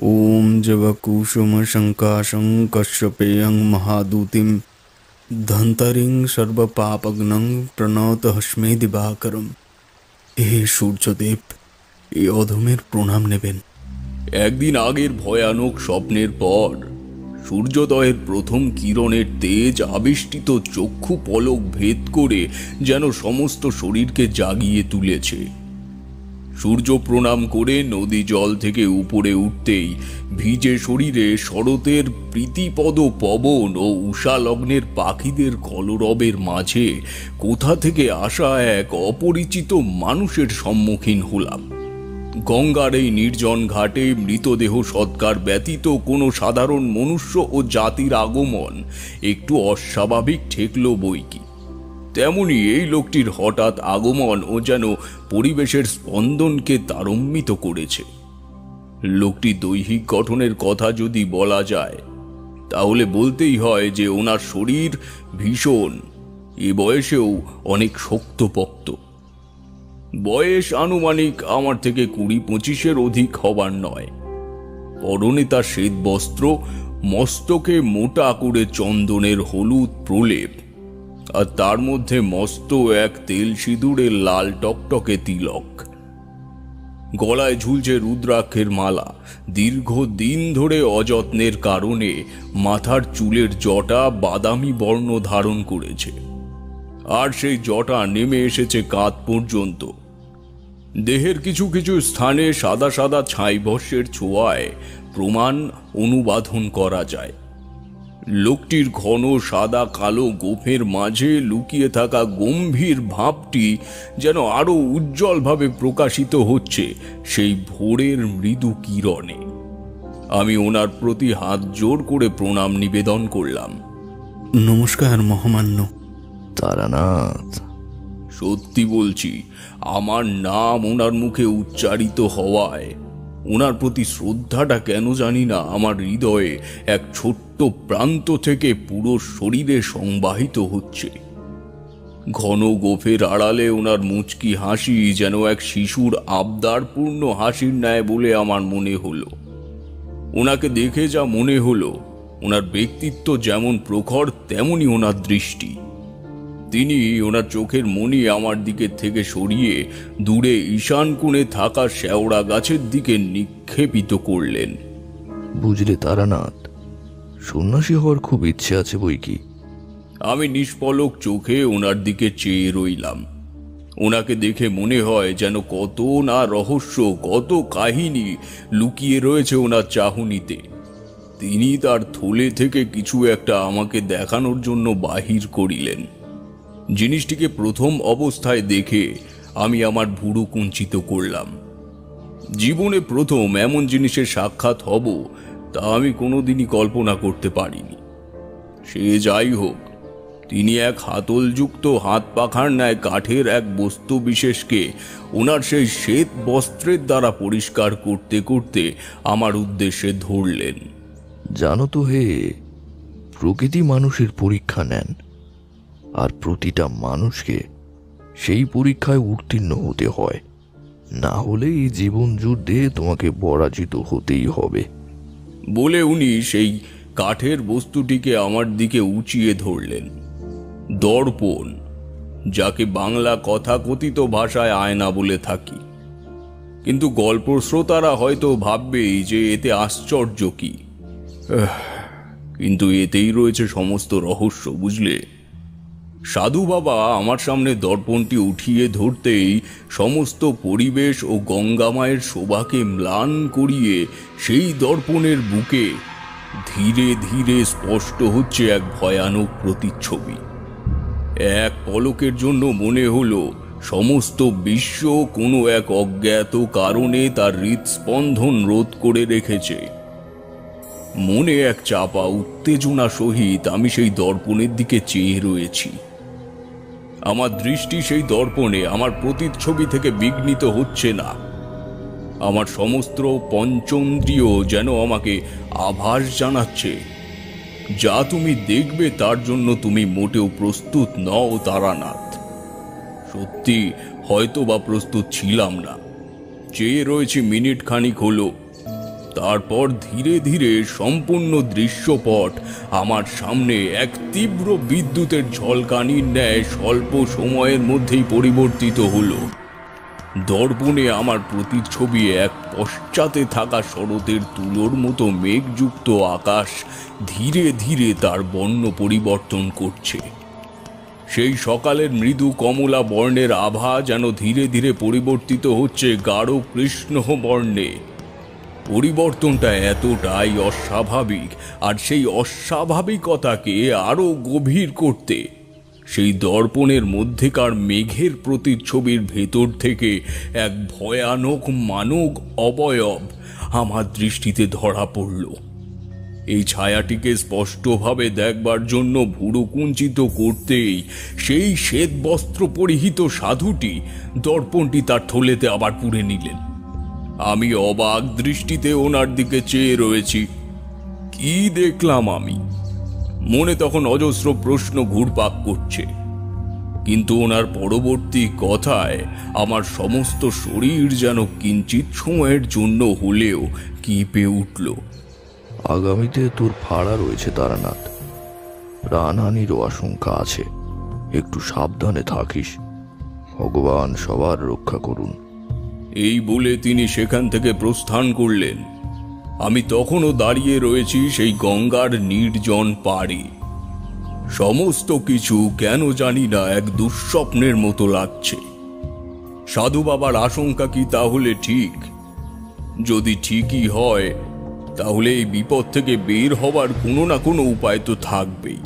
ॐ जवकुसुमशङ्काशं कश्यपेयं महादूतिं धन्तरिं सर्वपापघ्नं প্রণতহস্মে দিবাকরম। হে সূর্যদেব, এই অধমের প্রণাম নেবেন। একদিন আগের ভয়ানক স্বপ্নের পর সূর্যোদয়ের প্রথম কিরণের তেজ আবিষ্টিত চক্ষু পলক ভেদ করে যেন সমস্ত শরীরকে জাগিয়ে তুলেছে। সূর্য প্রণাম করে নদী জল থেকে উপরে উঠতেই ভিজে শরীরে শরতের প্রীতিপদ পবন ও উষালগ্নের পাখিদের কলরবের মাঝে কোথা থেকে আসা এক অপরিচিত মানুষের সম্মুখীন হলাম। গঙ্গার এই নির্জন ঘাটে মৃতদেহ সৎকার ব্যতীত কোনো সাধারণ মনুষ্য ও জাতির আগমন একটু অস্বাভাবিক ঠেকল বইকি। তেমনি এই লোকটির হঠাৎ আগমন ও যেন পরিবেশের স্পন্দনকে তারম্বিত করেছে। লোকটি দৈহিক গঠনের কথা যদি বলা যায় তাহলে বলতেই হয় যে ওনার শরীর ভীষণ, এ বয়সেও অনেক শক্তপোক্ত। বয়স আনুমানিক আমার থেকে 20-25-এর অধিক হবার নয়। পরনে তার শ্বেত বস্ত্র, মস্তকে মোটা করে চন্দনের হলুদ প্রলেপ, আর তার মধ্যে মস্ত এক তেল সিঁদুরের লাল টকটকে তিলক। গলায় ঝুলছে রুদ্রাক্ষের মালা। দীর্ঘদিন ধরে অযত্নের কারণে মাথার চুলের জটা বাদামি বর্ণ ধারণ করেছে, আর সেই জটা নেমে এসেছে কাঁধ পর্যন্ত। দেহের কিছু কিছু স্থানে সাদা সাদা ছাইভস্যের ছোঁয়ায় প্রমাণ অনুবাধন করা যায়। লোকটির ঘন সাদা কালো গোফের মাঝে লুকিয়ে থাকা গম্ভীর ভাবটি যেন আরো উজ্জ্বলভাবে প্রকাশিত হচ্ছে সেই ভোরের মৃদু কিরণে। আমি ওনার প্রতি হাত জোর করে প্রণাম নিবেদন করলাম। নমস্কার মহামান্য। তারানাথ, সত্যি বলছি, আমার নাম ওনার মুখে উচ্চারিত হওয়ায় ওনার প্রতি শ্রদ্ধাটা কেন জানি না আমার হৃদয়ে এক ছোট্ট প্রান্ত থেকে পুরো শরীরে সংবাহিত হচ্ছে। ঘন গোফের আড়ালে ওনার মুচকি হাসি যেন এক শিশুর আবদারপূর্ণ হাসির ন্যায় বলে আমার মনে হলো। ওনাকে দেখে যা মনে হলো, ওনার ব্যক্তিত্ব যেমন প্রখর তেমনি ওনার দৃষ্টি। তিনি ওনার চোখের মণি আমার দিকে থেকে সরিয়ে দূরে ঈশান কোণে থাকা শেওড়া গাছের দিকে নিক্ষেপিত করলেন। বুঝলে তারানাথ, সন্ন্যাসী হওয়ার খুব ইচ্ছে আছে বই কি। আমি নিষ্পলক চোখে ওনার দিকে চেয়ে রইলাম। ওনাকে দেখে মনে হয় যেন কত না রহস্য, কত কাহিনী লুকিয়ে রয়েছে ওনার চাহনিতে। তিনি তার থলে থেকে কিছু একটা আমাকে দেখানোর জন্য বাহির করিলেন। জিনিসটিকে প্রথম অবস্থায় দেখে আমি আমার ভুরু কুঞ্চিত করলাম। জীবনে প্রথম এমন জিনিসের সাক্ষাৎ হব তা আমি কোনোদিনই কল্পনা করতে পারিনি। সে যাই হোক, তিনি এক হাতলযুক্ত হাত পাখার ন্যায় কাঠের এক বস্তু বিশেষকে ওনার সেই শ্বেত বস্ত্রের দ্বারা পরিষ্কার করতে করতে আমার উদ্দেশ্যে ধরলেন। জানো তো হে, প্রকৃতি মানুষের পরীক্ষা নেন, আর প্রতিটা মানুষকে সেই পরীক্ষায় উত্তীর্ণ হতে হয়, না হলে এই জীবন যুদ্ধে তোমাকে পরাজিত হতেই হবে। বলে উনি সেই কাঠের বস্তুটিকে আমার দিকে উঁচিয়ে ধরলেন। দর্পণ, যাকে বাংলা কথাকথিত ভাষায় আয়না বলে থাকি, কিন্তু গল্প শ্রোতারা হয়তো ভাববেই যে এতে আশ্চর্য কি। কিন্তু এতেই রয়েছে সমস্ত রহস্য, বুঝলে। সাধু বাবা আমার সামনে দর্পণটি উঠিয়ে ধরতেই সমস্ত পরিবেশ ও গঙ্গামায়ের শোভাকে ম্লান করিয়ে সেই দর্পণের বুকে ধীরে ধীরে স্পষ্ট হচ্ছে এক ভয়ানক প্রতিচ্ছবি। এক পলকের জন্য মনে হলো সমস্ত বিশ্ব কোনো এক অজ্ঞাত কারণে তার হৃদস্পন্দন রোধ করে রেখেছে। মনে এক চাপা উত্তেজনা সহিত আমি সেই দর্পণের দিকে চেয়ে রয়েছি। আমার দৃষ্টি সেই দর্পণে আমার প্রতিচ্ছবি থেকে বিঘ্নিত হচ্ছে না। আমার সমস্ত পঞ্চেন্দ্রিয় যেন আমাকে আভাস জানাচ্ছে, যা তুমি দেখবে তার জন্য তুমি মোটেও প্রস্তুত নও তারানাথ। সত্যি হয়তো বা প্রস্তুত ছিলাম না। চেয়ে রয়েছি মিনিট খানিক হলো, তারপর ধীরে ধীরে সম্পূর্ণ দৃশ্যপট আমার সামনে এক তীব্র বিদ্যুতের ঝলকানির ন্যায় স্বল্প সময়ের মধ্যেই পরিবর্তিত হলো। দর্পণে আমার প্রতিচ্ছবি এক পশ্চাতে থাকা শরতের তুলোর মতো মেঘযুক্ত আকাশ ধীরে ধীরে তার বর্ণ পরিবর্তন করছে। সেই সকালের মৃদু কমলা বর্ণের আভা যেন ধীরে ধীরে পরিবর্তিত হচ্ছে গাঢ় কৃষ্ণ বর্ণে। পরিবর্তনটা এতটাই অস্বাভাবিক, আর সেই অস্বাভাবিকতাকে আরো গভীর করতে সেই দর্পণের মধ্যেকার মেঘের প্রতিচ্ছবির ভেতর থেকে এক ভয়ানক মানব অবয়ব আমার দৃষ্টিতে ধরা পড়ল। এই ছায়াটিকে স্পষ্টভাবে দেখবার জন্য ভুরু কুঞ্চিত করতেই সেই শ্বেত বস্ত্র পরিহিত সাধুটি দর্পণটি তার থলেতে আবার পুড়ে নিলেন। আমি অবাক দৃষ্টিতে ওনার দিকে চেয়ে রয়েছি। কি দেখলাম আমি? মনে তখন অজস্র প্রশ্ন ঘুরপাক করছে, কিন্তু ওনার পরবর্তী কথায় আমার সমস্ত শরীর যেন কিঞ্চিত সময়ের জন্য হলেও কেঁপে উঠল। আগামীতে তোর ভাড়া রয়েছে তারানাথ, প্রাণহানিরও আশঙ্কা আছে, একটু সাবধানে থাকিস, ভগবান সবার রক্ষা করুন। এই বলে তিনি সেখান থেকে প্রস্থান করলেন। আমি তখনও দাঁড়িয়ে রয়েছি সেই গঙ্গার নির্জন পাড়ে। সমস্ত কিছু কেন জানি না এক দুঃস্বপ্নের মতো লাগছে। সাধু বাবার আশঙ্কা কি তাহলে ঠিক? যদি ঠিকই হয় তাহলে এই বিপদ থেকে বের হবার কোনো না কোনো উপায় তো থাকবেই।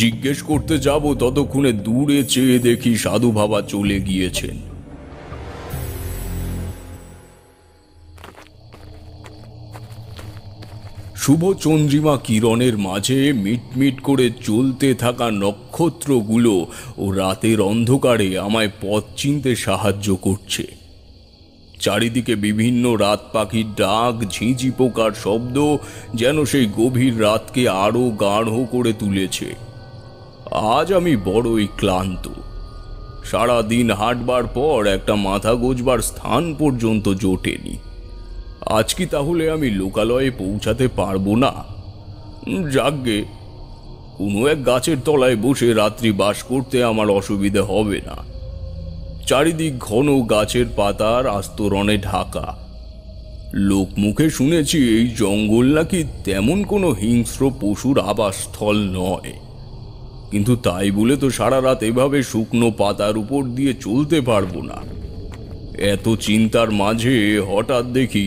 জিজ্ঞেস করতে যাব, ততক্ষণে দূরে চেয়ে দেখি সাধু বাবা চলে গিয়েছেন। শুভ চন্দ্রিমা কিরণের মাঝে মিটমিট করে চলতে থাকা নক্ষত্রগুলো ও রাতের অন্ধকারে আমায় পথ চিনতে সাহায্য করছে। চারিদিকে বিভিন্ন রাত পাখির ডাক, ঝিঁঝি পোকার শব্দ যেন সেই গভীর রাতকে আরো গাঢ় করে তুলেছে। আজ আমি বড়ই ক্লান্ত। সারা দিন হাঁটবার পর একটা মাথা গোজবার স্থান পর্যন্ত জোটেনি। আজ কি তাহলে আমি লোকালয়ে পৌঁছাতে পারবো না? যাকগে, কোনো এক গাছের তলায় বসে রাত্রি বাস করতে আমার অসুবিধে হবে না। চারিদিক ঘন গাছের পাতার আস্তরণে ঢাকা। লোকমুখে শুনেছি এই জঙ্গল নাকি তেমন কোনো হিংস্র পশুর আবাসস্থল নয়, কিন্তু তাই বলে তো সারা রাত এভাবে শুকনো পাতার উপর দিয়ে চলতে পারবো না। এত চিন্তার মাঝে হঠাৎ দেখি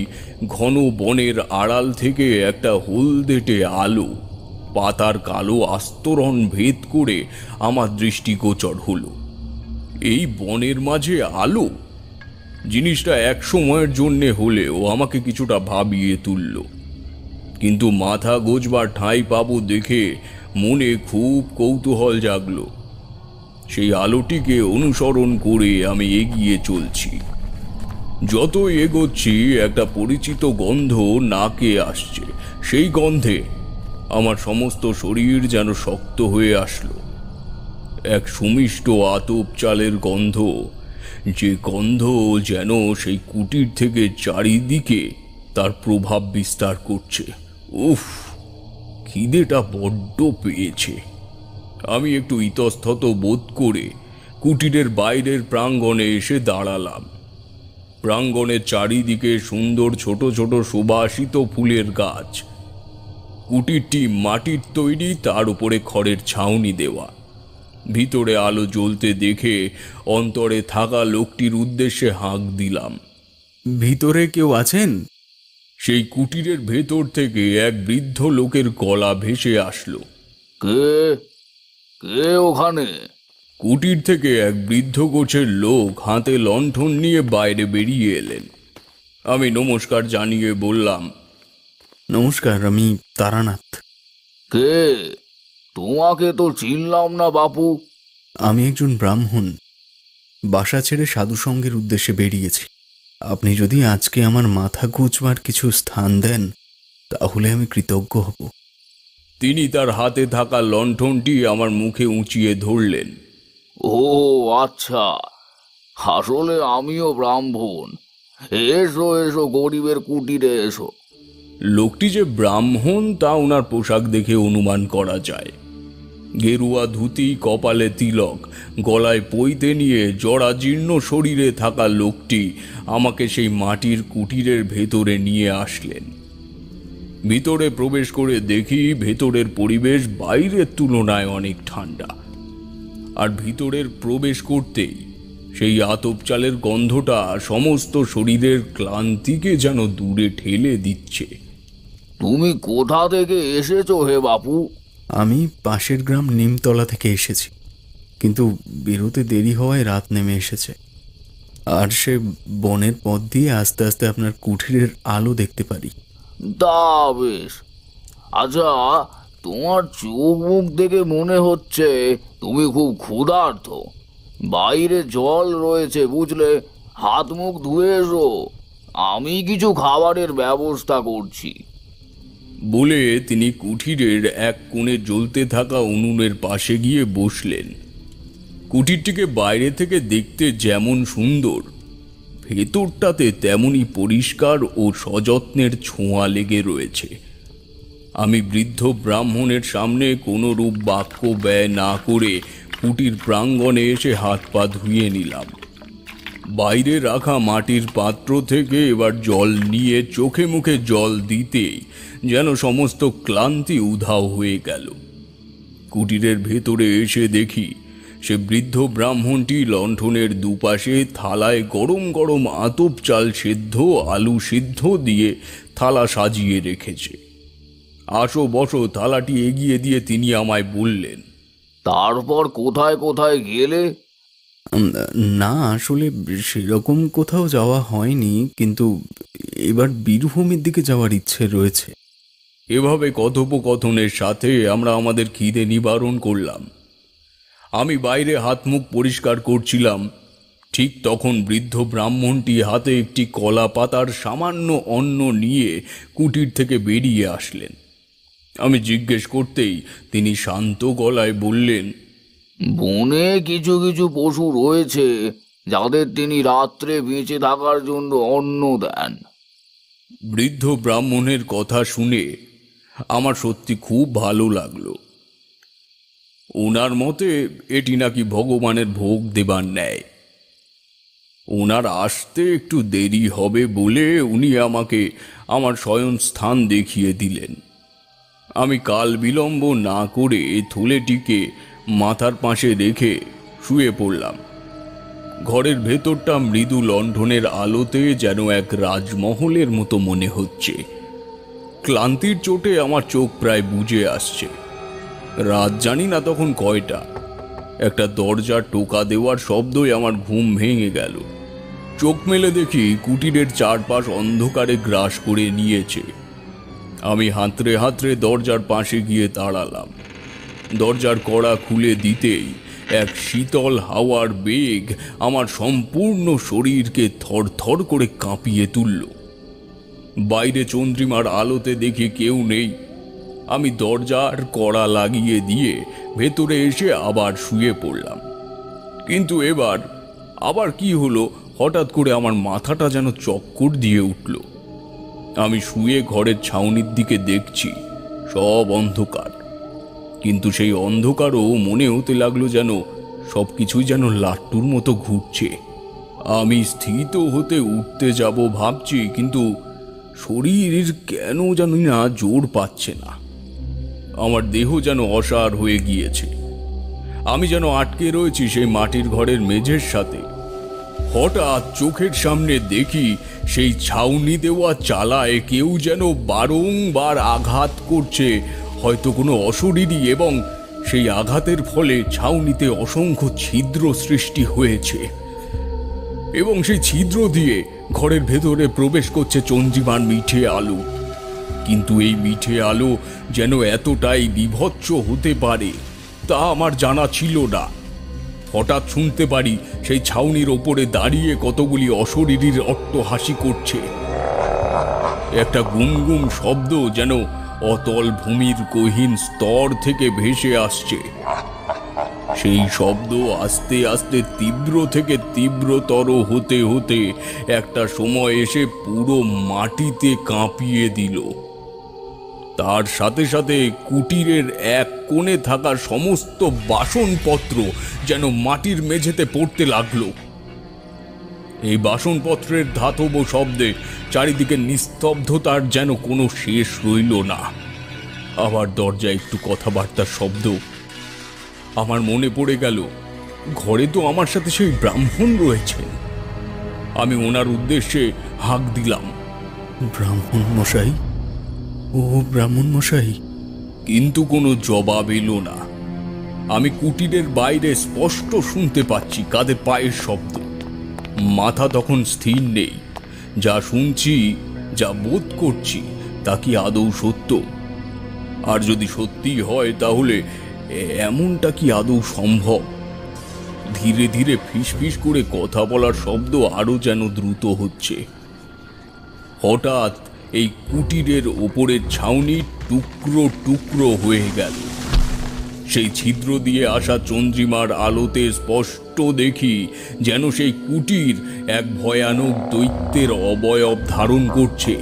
ঘন বনের আড়াল থেকে একটা হলদেটে আলো পাতার কালো আস্তরণ ভেদ করে আমার দৃষ্টিগোচর হলো। এই বনের মাঝে আলো জিনিসটা এক সময়ের জন্য হলেও আমাকে কিছুটা ভাবিয়ে তুলল, কিন্তু মাথা গোজবার ঠাঁই পাবো দেখে মনে খুব কৌতূহল জাগলো। সেই আলোটিকে অনুসরণ করে আমি এগিয়ে চলছি। যতই এগোচ্ছি একটা পরিচিত গন্ধ নাকে আসছে। সেই গন্ধে আমার সমস্ত শরীর যেন শক্ত হয়ে আসলো। এক সুমিষ্ট আতপ চালের গন্ধ, যে গন্ধ যেন সেই কুটির থেকে চারিদিকে তার প্রভাব বিস্তার করছে। উফ, খিদেটা বড্ড পেয়েছে। আমি একটু ইতস্তত বোধ করে কুটিরের বাইরের প্রাঙ্গণে এসে দাঁড়ালাম। প্রাঙ্গণের চারিদিকে সুন্দর ছোট ছোট সুবাসিত ফুলের গাছ। কুটিরটি মাটির তৈরি, তার উপরে খড়ের ছাউনি দেওয়া। ভিতরে আলো জ্বলতে দেখে অন্তরে থাকা লোকটির উদ্দেশ্যে হাঁক দিলাম। ভিতরে কেউ আছেন? সেই কুটিরের ভেতর থেকে এক বৃদ্ধ লোকের গলা ভেসে আসলো। কে কে ওখানে? কুটির থেকে এক বৃদ্ধ গোছের লোক হাতে লণ্ঠন নিয়ে বাইরে বেরিয়ে এলেন। আমি নমস্কার জানিয়ে বললাম, নমস্কার, আমি তারানাথ। কে? তোমাকে তো চিনলাম না বাপু। আমি একজন ব্রাহ্মণ, বাসা ছেড়ে সাধুসঙ্গের উদ্দেশ্যে বেরিয়েছি। আপনি যদি আজকে আমার মাথা গুঁজবার কিছু স্থান দেন তাহলে আমি কৃতজ্ঞ হব। তিনি তার হাতে থাকা লণ্ঠনটি আমার মুখে উঁচিয়ে ধরলেন। ও আচ্ছা, আসলে আমিও ব্রাহ্মণ। এসো এসো, গরিবের কুটিরে এসো। লোকটি যে ব্রাহ্মণ তা ওনার পোশাক দেখে অনুমান করা যায়। গেরুয়া ধুতি, কপালে তিলক, গলায় পৈতে নিয়ে জরাজীর্ণ শরীরে থাকা লোকটি আমাকে সেই মাটির কুটিরের ভেতরে নিয়ে আসলেন। ভিতরে প্রবেশ করে দেখি ভেতরের পরিবেশ বাইরের তুলনায় অনেক ঠান্ডা, আর ভিতরের প্রবেশ করতেই সেই আতপ চালের গন্ধটা সমস্ত শরীরের ক্লান্তিকে যেন দূরে ঠেলে দিচ্ছে। তুমি কোথা থেকে এসেছো হে বাপু? আমি পাশের গ্রাম নিমতলা থেকে এসেছি, কিন্তু বেরোতে দেরি হওয়ায় রাত নেমে এসেছে। আর সে বনের পথ দিয়ে আস্তে আস্তে আপনার কুঠিরের আলো দেখতে পারি। তা বেশ। আচ্ছা, তোমার চোখ মুখ দেখে মনে হচ্ছে তুমি খুব ক্ষুধার্ত। বাইরে জল রয়েছে বুঝলে, হাত মুখ ধুয়ে এসো, আমি কিছু খাবারের ব্যবস্থা করছি। বলে তিনি কুঠিরের এক কোণে জ্বলতে থাকা উনুনের পাশে গিয়ে বসলেন। কুঠিরটিকে বাইরে থেকে দেখতে যেমন সুন্দর, ভেতরটাতে তেমনই পরিষ্কার ও সযত্নের ছোঁয়া লেগে রয়েছে। আমি বৃদ্ধ ব্রাহ্মণের সামনে কোনো রূপ বাক্য ব্যয় না করে কুটির প্রাঙ্গণে এসে হাত পা ধুয়ে নিলাম। বাইরে রাখা মাটির পাত্র থেকে এবার জল নিয়ে চোখে মুখে জল দিতেই যেন সমস্ত ক্লান্তি উধাও হয়ে গেল। কুটিরের ভেতরে এসে দেখি সে বৃদ্ধ ব্রাহ্মণটি লণ্ঠনের দুপাশে থালায় গরম গরম আতপ চাল সিদ্ধ, আলু সিদ্ধ দিয়ে থালা সাজিয়ে রেখেছে। আসো বসো, থালাটি এগিয়ে দিয়ে তিনি আমায় বললেন, তারপর কোথায় কোথায় গেলে? না, আসলে সেরকম কোথাও যাওয়া হয়নি, কিন্তু এবার বীরভূমের দিকে যাওয়ার ইচ্ছে রয়েছে। এভাবে কথোপকথনের সাথে আমরা আমাদের খিদে নিবারণ করলাম। আমি বাইরে হাত মুখ পরিষ্কার করছিলাম, ঠিক তখন বৃদ্ধ ব্রাহ্মণটি হাতে একটি কলা পাতার সামান্য অন্ন নিয়ে কুটির থেকে বেরিয়ে আসলেন। আমি জিজ্ঞেস করতেই তিনি শান্ত গলায় বললেন, বনে কিছু কিছু পশু রয়েছে যাদের তিনি রাত্রে বেঁচে থাকার জন্য অন্ন দেন। বৃদ্ধ ব্রাহ্মণের কথা শুনে আমার সত্যি খুব ভালো লাগলো। ওনার মতে এটি নাকি ভগবানের ভোগ দেবার ন্যায়। ওনার আসতে একটু দেরি হবে বলে উনি আমাকে আমার শয়ন স্থান দেখিয়ে দিলেন। আমি কাল বিলম্ব না করে থলেটিকে মাথার পাশে রেখে শুয়ে পড়লাম। ঘরের ভেতরটা মৃদু লণ্ঠনের আলোতে যেন এক রাজমহলের মতো মনে হচ্ছে। ক্লান্তির চোটে আমার চোখ প্রায় বুজে আসছে। রাত জানি না তখন কয়টা। একটা দরজার টোকা দেওয়ার শব্দই আমার ঘুম ভেঙে গেল। চোখ মেলে দেখি কুটিরের চারপাশ অন্ধকারে গ্রাস করে নিয়েছে। আমি হাতড়ে হাতড়ে দরজার পাশে গিয়ে দাঁড়ালাম। দরজার কড়া খুলে দিতেই এক শীতল হাওয়ার বেগ আমার সম্পূর্ণ শরীরকে থরথর করে কাঁপিয়ে তুলল। বাইরে চন্দ্রিমার আলোতে দেখি কেউ নেই। আমি দরজার কড়া লাগিয়ে দিয়ে ভেতরে এসে আবার শুয়ে পড়লাম। কিন্তু আবার কি হলো, হঠাৎ করে আমার মাথাটা যেন চক্কর দিয়ে উঠল। আমি শুয়ে ঘরের ছাউনির দিকে দেখছি, সব অন্ধকার। কিন্তু সেই অন্ধকারও মনে হতে লাগলো যেন সবকিছুই যেন লাট্টুর মতো ঘুরছে। আমি স্থিত হতে উঠতে যাব ভাবছি, কিন্তু শরীর কেন জানি না জোর পাচ্ছে না। আমার দেহ যেন অসাড় হয়ে গিয়েছে। আমি যেন আটকে রয়েছি সেই মাটির ঘরের মেঝের সাথে। হঠাৎ চোখের সামনে দেখি সেই ছাউনি দেওয়া চালায় কেউ যেন বারংবার আঘাত করছে, হয়তো কোনো অশরীরী, এবং সেই আঘাতের ফলে ছাউনিতে অসংখ্য ছিদ্র সৃষ্টি হয়েছে এবং সেই ছিদ্র দিয়ে ঘরের ভেতরে প্রবেশ করছে চন্দ্রিমার মিঠে আলো। কিন্তু এই মিঠে আলো যেন এতটাই বীভৎস হতে পারে তা আমার জানা ছিল না। হঠাৎ শুনতে পারি সেই ছাউনির ওপরে দাঁড়িয়ে কতগুলি অশরীরীর অট্টহাসি করছে। একটা গুমগুম শব্দ যেন অতল ভূমির গহীন স্তর থেকে ভেসে আসছে। সেই শব্দ আস্তে আস্তে তীব্র থেকে তীব্রতর হতে হতে একটা সময় এসে পুরো মাটিতে কাঁপিয়ে দিল। তার সাথে সাথে কুটিরের এক কোণে থাকা সমস্ত বাসনপত্র যেন মাটির মেঝেতে পড়তে লাগলো। এই বাসনপত্রের ধাতব শব্দে চারিদিকে নিস্তব্ধতার যেন কোনো শেষ রইল না। আবার দরজায় একটু কথাবার্তার শব্দ। আমার মনে পড়ে গেল, ঘরে তো আমার সাথে সেই ব্রাহ্মণ রয়েছেন। আমি ওনার উদ্দেশ্যে হাঁক দিলাম, ব্রাহ্মণ মশাই, ও ব্রাহ্মণ মশাই। কিন্তু কোনো জবাব এলো না। আমি কুটিরের বাইরে স্পষ্ট শুনতে পাচ্ছি কাদের পায়ের শব্দ। মাথা তখন স্থির নেই। যা শুনছি, যা বোধ করছি, তা কি আদৌ সত্য? আর যদি সত্যি হয় তাহলে এমনটা কি আদৌ সম্ভব? ধীরে ধীরে ফিসফিস করে কথা বলার শব্দ আরো যেন দ্রুত হচ্ছে। হঠাৎ এই কুটিরের ওপরের ছাউনি টুকরো টুকরো হয়ে গেল। সেই ছিদ্র দিয়ে আসা চন্দ্রিমার আলোতে স্পষ্ট দেখি যেন সেই কুটির এক ভয়ানক দৈত্যের অবয়ব ধারণ করছে।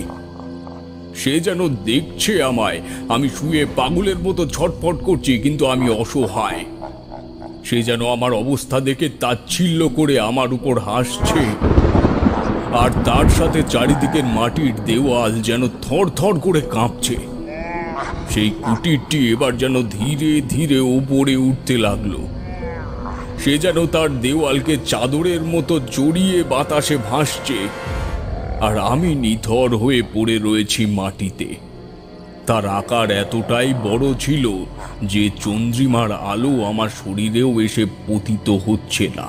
সে যেন দেখছে আমায়। আমি শুয়ে পাগলের মতো ছটফট করছি, কিন্তু আমি অসহায়। সে যেন আমার অবস্থা দেখে তাচ্ছিল্য করে আমার উপর হাসছে। আর তার সাথে চারিদিকের মাটির দেওয়াল যেন থরথর করে কাঁপছে। সেই কুটিরটি এবার যেন ধীরে ধীরে উপরে উঠতে লাগলো। সে যেন তার দেওয়ালকে চাদরের মতো জড়িয়ে বাতাসে ভাসছে। আর আমি নিথর হয়ে পড়ে রয়েছি মাটিতে। তার আকার এতটাই বড় ছিল যে চন্দ্রিমার আলো আমার শরীরেও এসে পতিত হচ্ছে না।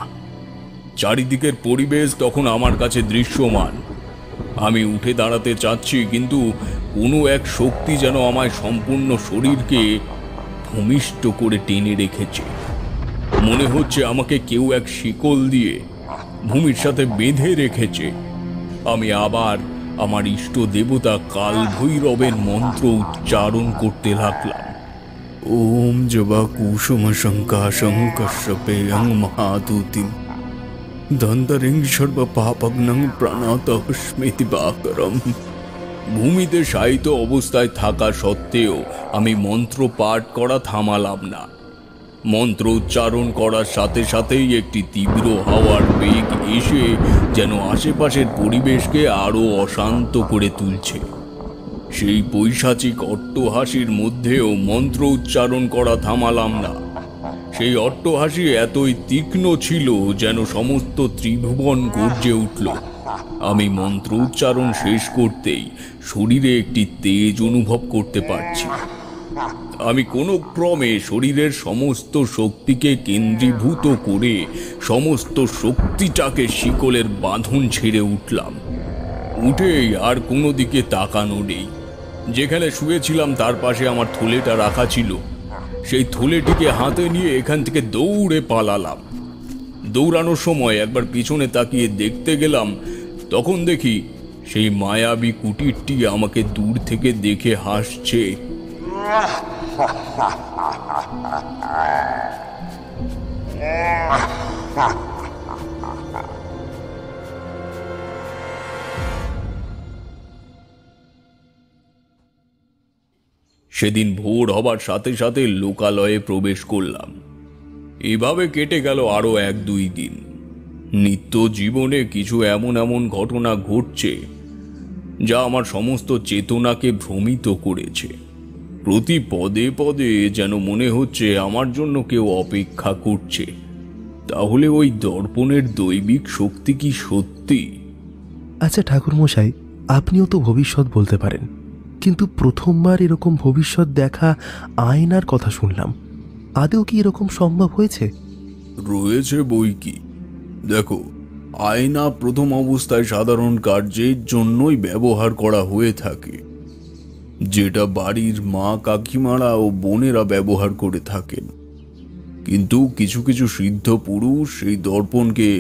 চারিদিকের পরিবেশ তখন আমার কাছে দৃশ্যমান। আমি উঠে দাঁড়াতে চাচ্ছি, কিন্তু কোনো এক শক্তি যেন আমায় সম্পূর্ণ শরীরকে ভূমিষ্ঠ করে টেনে রেখেছে। মনে হচ্ছে আমাকে কেউ এক শিকল দিয়ে ভূমির সাথে বেঁধে রেখেছে। আমি আবার আমার ইষ্ট দেবতা কাল ভৈরবের মন্ত্র উচ্চারণ করতে লাগলাম। ওম জবা কুসুম শঙ্কাশং কশ্যপেয়ং মহাদূতিম দন্তরিং সর্ব পাপগ্নং প্রাণাতঃ স্মৃতি বাকরম। ভূমিতে শায়িত অবস্থায় থাকা সত্ত্বেও আমি মন্ত্র পাঠ করা থামালাম না। মন্ত্র উচ্চারণ করার সাথে সাথেই একটি তীব্র হাওয়ার বেগ এসে যেন আশেপাশের পরিবেশকে আরো অশান্ত করে তুলছে। সেই পৈশাচিক অট্টহাসির মধ্যেও মন্ত্র উচ্চারণ করা থামালাম না। সেই অট্টহাসি এতই তীক্ষ্ণ ছিল যেন সমস্ত ত্রিভুবন গর্জে উঠল। আমি মন্ত্র উচ্চারণ শেষ করতেই শরীরে একটি তেজ অনুভব করতে পারছি। আমি কোনো ক্রমে শরীরের সমস্ত শক্তিকে কেন্দ্রীভূত করে সমস্ত শক্তিটাকে শিকলের বাঁধন ছেড়ে উঠলাম। উঠেই আর কোনো দিকে তাকানো নেই। যেখানে শুয়েছিলাম তার পাশে আমার থলেটা রাখা ছিল। সেই থলেটিকে হাতে নিয়ে এখান থেকে দৌড়ে পালালাম। দৌড়ানোর সময় একবার পিছনে তাকিয়ে দেখতে গেলাম, তখন দেখি সেই মায়াবী কুটিরটি আমাকে দূর থেকে দেখে হাসছে। সেদিন ভোর হবার সাথে সাথে লোকালয়ে প্রবেশ করলাম। এভাবে কেটে গেল আরো 1-2 দিন। নিত্য জীবনে কিছু এমন এমন ঘটনা ঘটছে যা আমার সমস্ত চেতনাকে ভ্রমিত করেছে। প্রতি পদে পদে যেন মনে হচ্ছে আমার জন্য কেউ অপেক্ষা করছে। তাহলে ওই দর্পণের দৈবিক শক্তি কি সত্যি? আচ্ছা ঠাকুরমশাই, আপনিও তো ভবিষ্যৎ বলতে পারেন, কিন্তু প্রথমবার এরকম ভবিষ্যৎ দেখা আয়নার কথা শুনলাম। আদৌ কি এরকম সম্ভব হয়েছে? রয়েছে বই কি। দেখো, আয়না প্রথম অবস্থায় সাধারণ কার্যের জন্যই ব্যবহার করা হয়ে থাকে, যেটা বাড়ির মা কাকিমারা ও বোনেরা ব্যবহার করে থাকেন। কিন্তু কিছু কিছু সিদ্ধ পুরুষ সেই দর্পণকে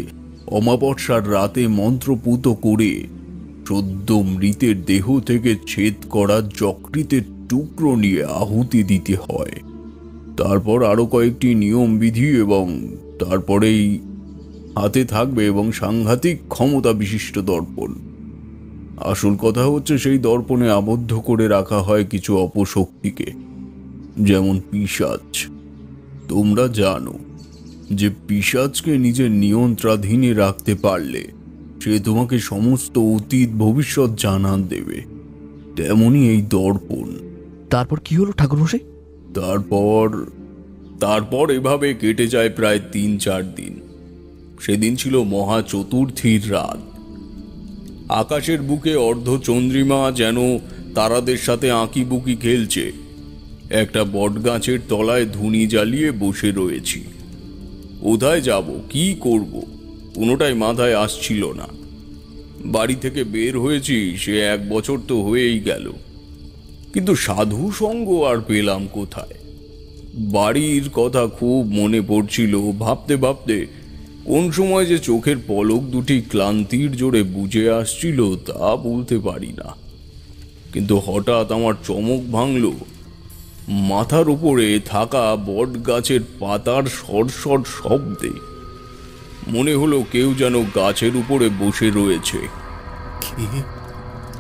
অমাবস্যার রাতে মন্ত্রপুত করে সদ্য মৃতের দেহ থেকে ছেদ করা যকৃতের টুকরো নিয়ে আহুতি দিতে হয়। তারপর আরো কয়েকটি নিয়ম বিধি এবং তারপরেই হাতে থাকবে এবং সাংঘাতিক ক্ষমতা বিশিষ্ট দর্পণ। আসল কথা হচ্ছে সেই দর্পণে আবদ্ধ করে রাখা হয় কিছু অপশক্তিকে, যেমন পিশাচ। তোমরা জানো যে পিশাচকে নিজের নিয়ন্ত্রণাধীনে রাখতে পারলে সে তোমাকে সমস্ত অতীত ভবিষ্যৎ জানান দেবে। তেমনি এই দর্পণ। তারপর কি হলো ঠাকুরমশাই? তারপর এভাবে কেটে যায় প্রায় 3-4 দিন। সেদিন ছিল মহা চতুর্থীর রাত। আকাশের বুকে অর্ধচন্দ্রিমা যেন তারাদের সাথে আঁকিবুকি খেলছে। একটা বটগাছের তলায় ধুনি জ্বালিয়ে বসে রয়েছি। কোথায় যাব, কি করব, কোনোটাই মাথায় আসছিল না। বাড়ি থেকে বের হয়েছি সে 1 বছর তো হয়েই গেল, কিন্তু সাধু সঙ্গ আর পেলাম কোথায়। বাড়ির কথা খুব মনে পড়ছিল। ভাবতে ভাবতে কোন সময় যে চোখের পলক দুটি ক্লান্তির জোরে বুঝে আসছিল তা বলতে পারি না। কিন্তু হঠাৎ আমার চমক ভাঙল। মাথার উপরে থাকা বট গাছের পাতার সরসর শব্দে মনে হলো কেউ যেন গাছের উপরে বসে রয়েছে।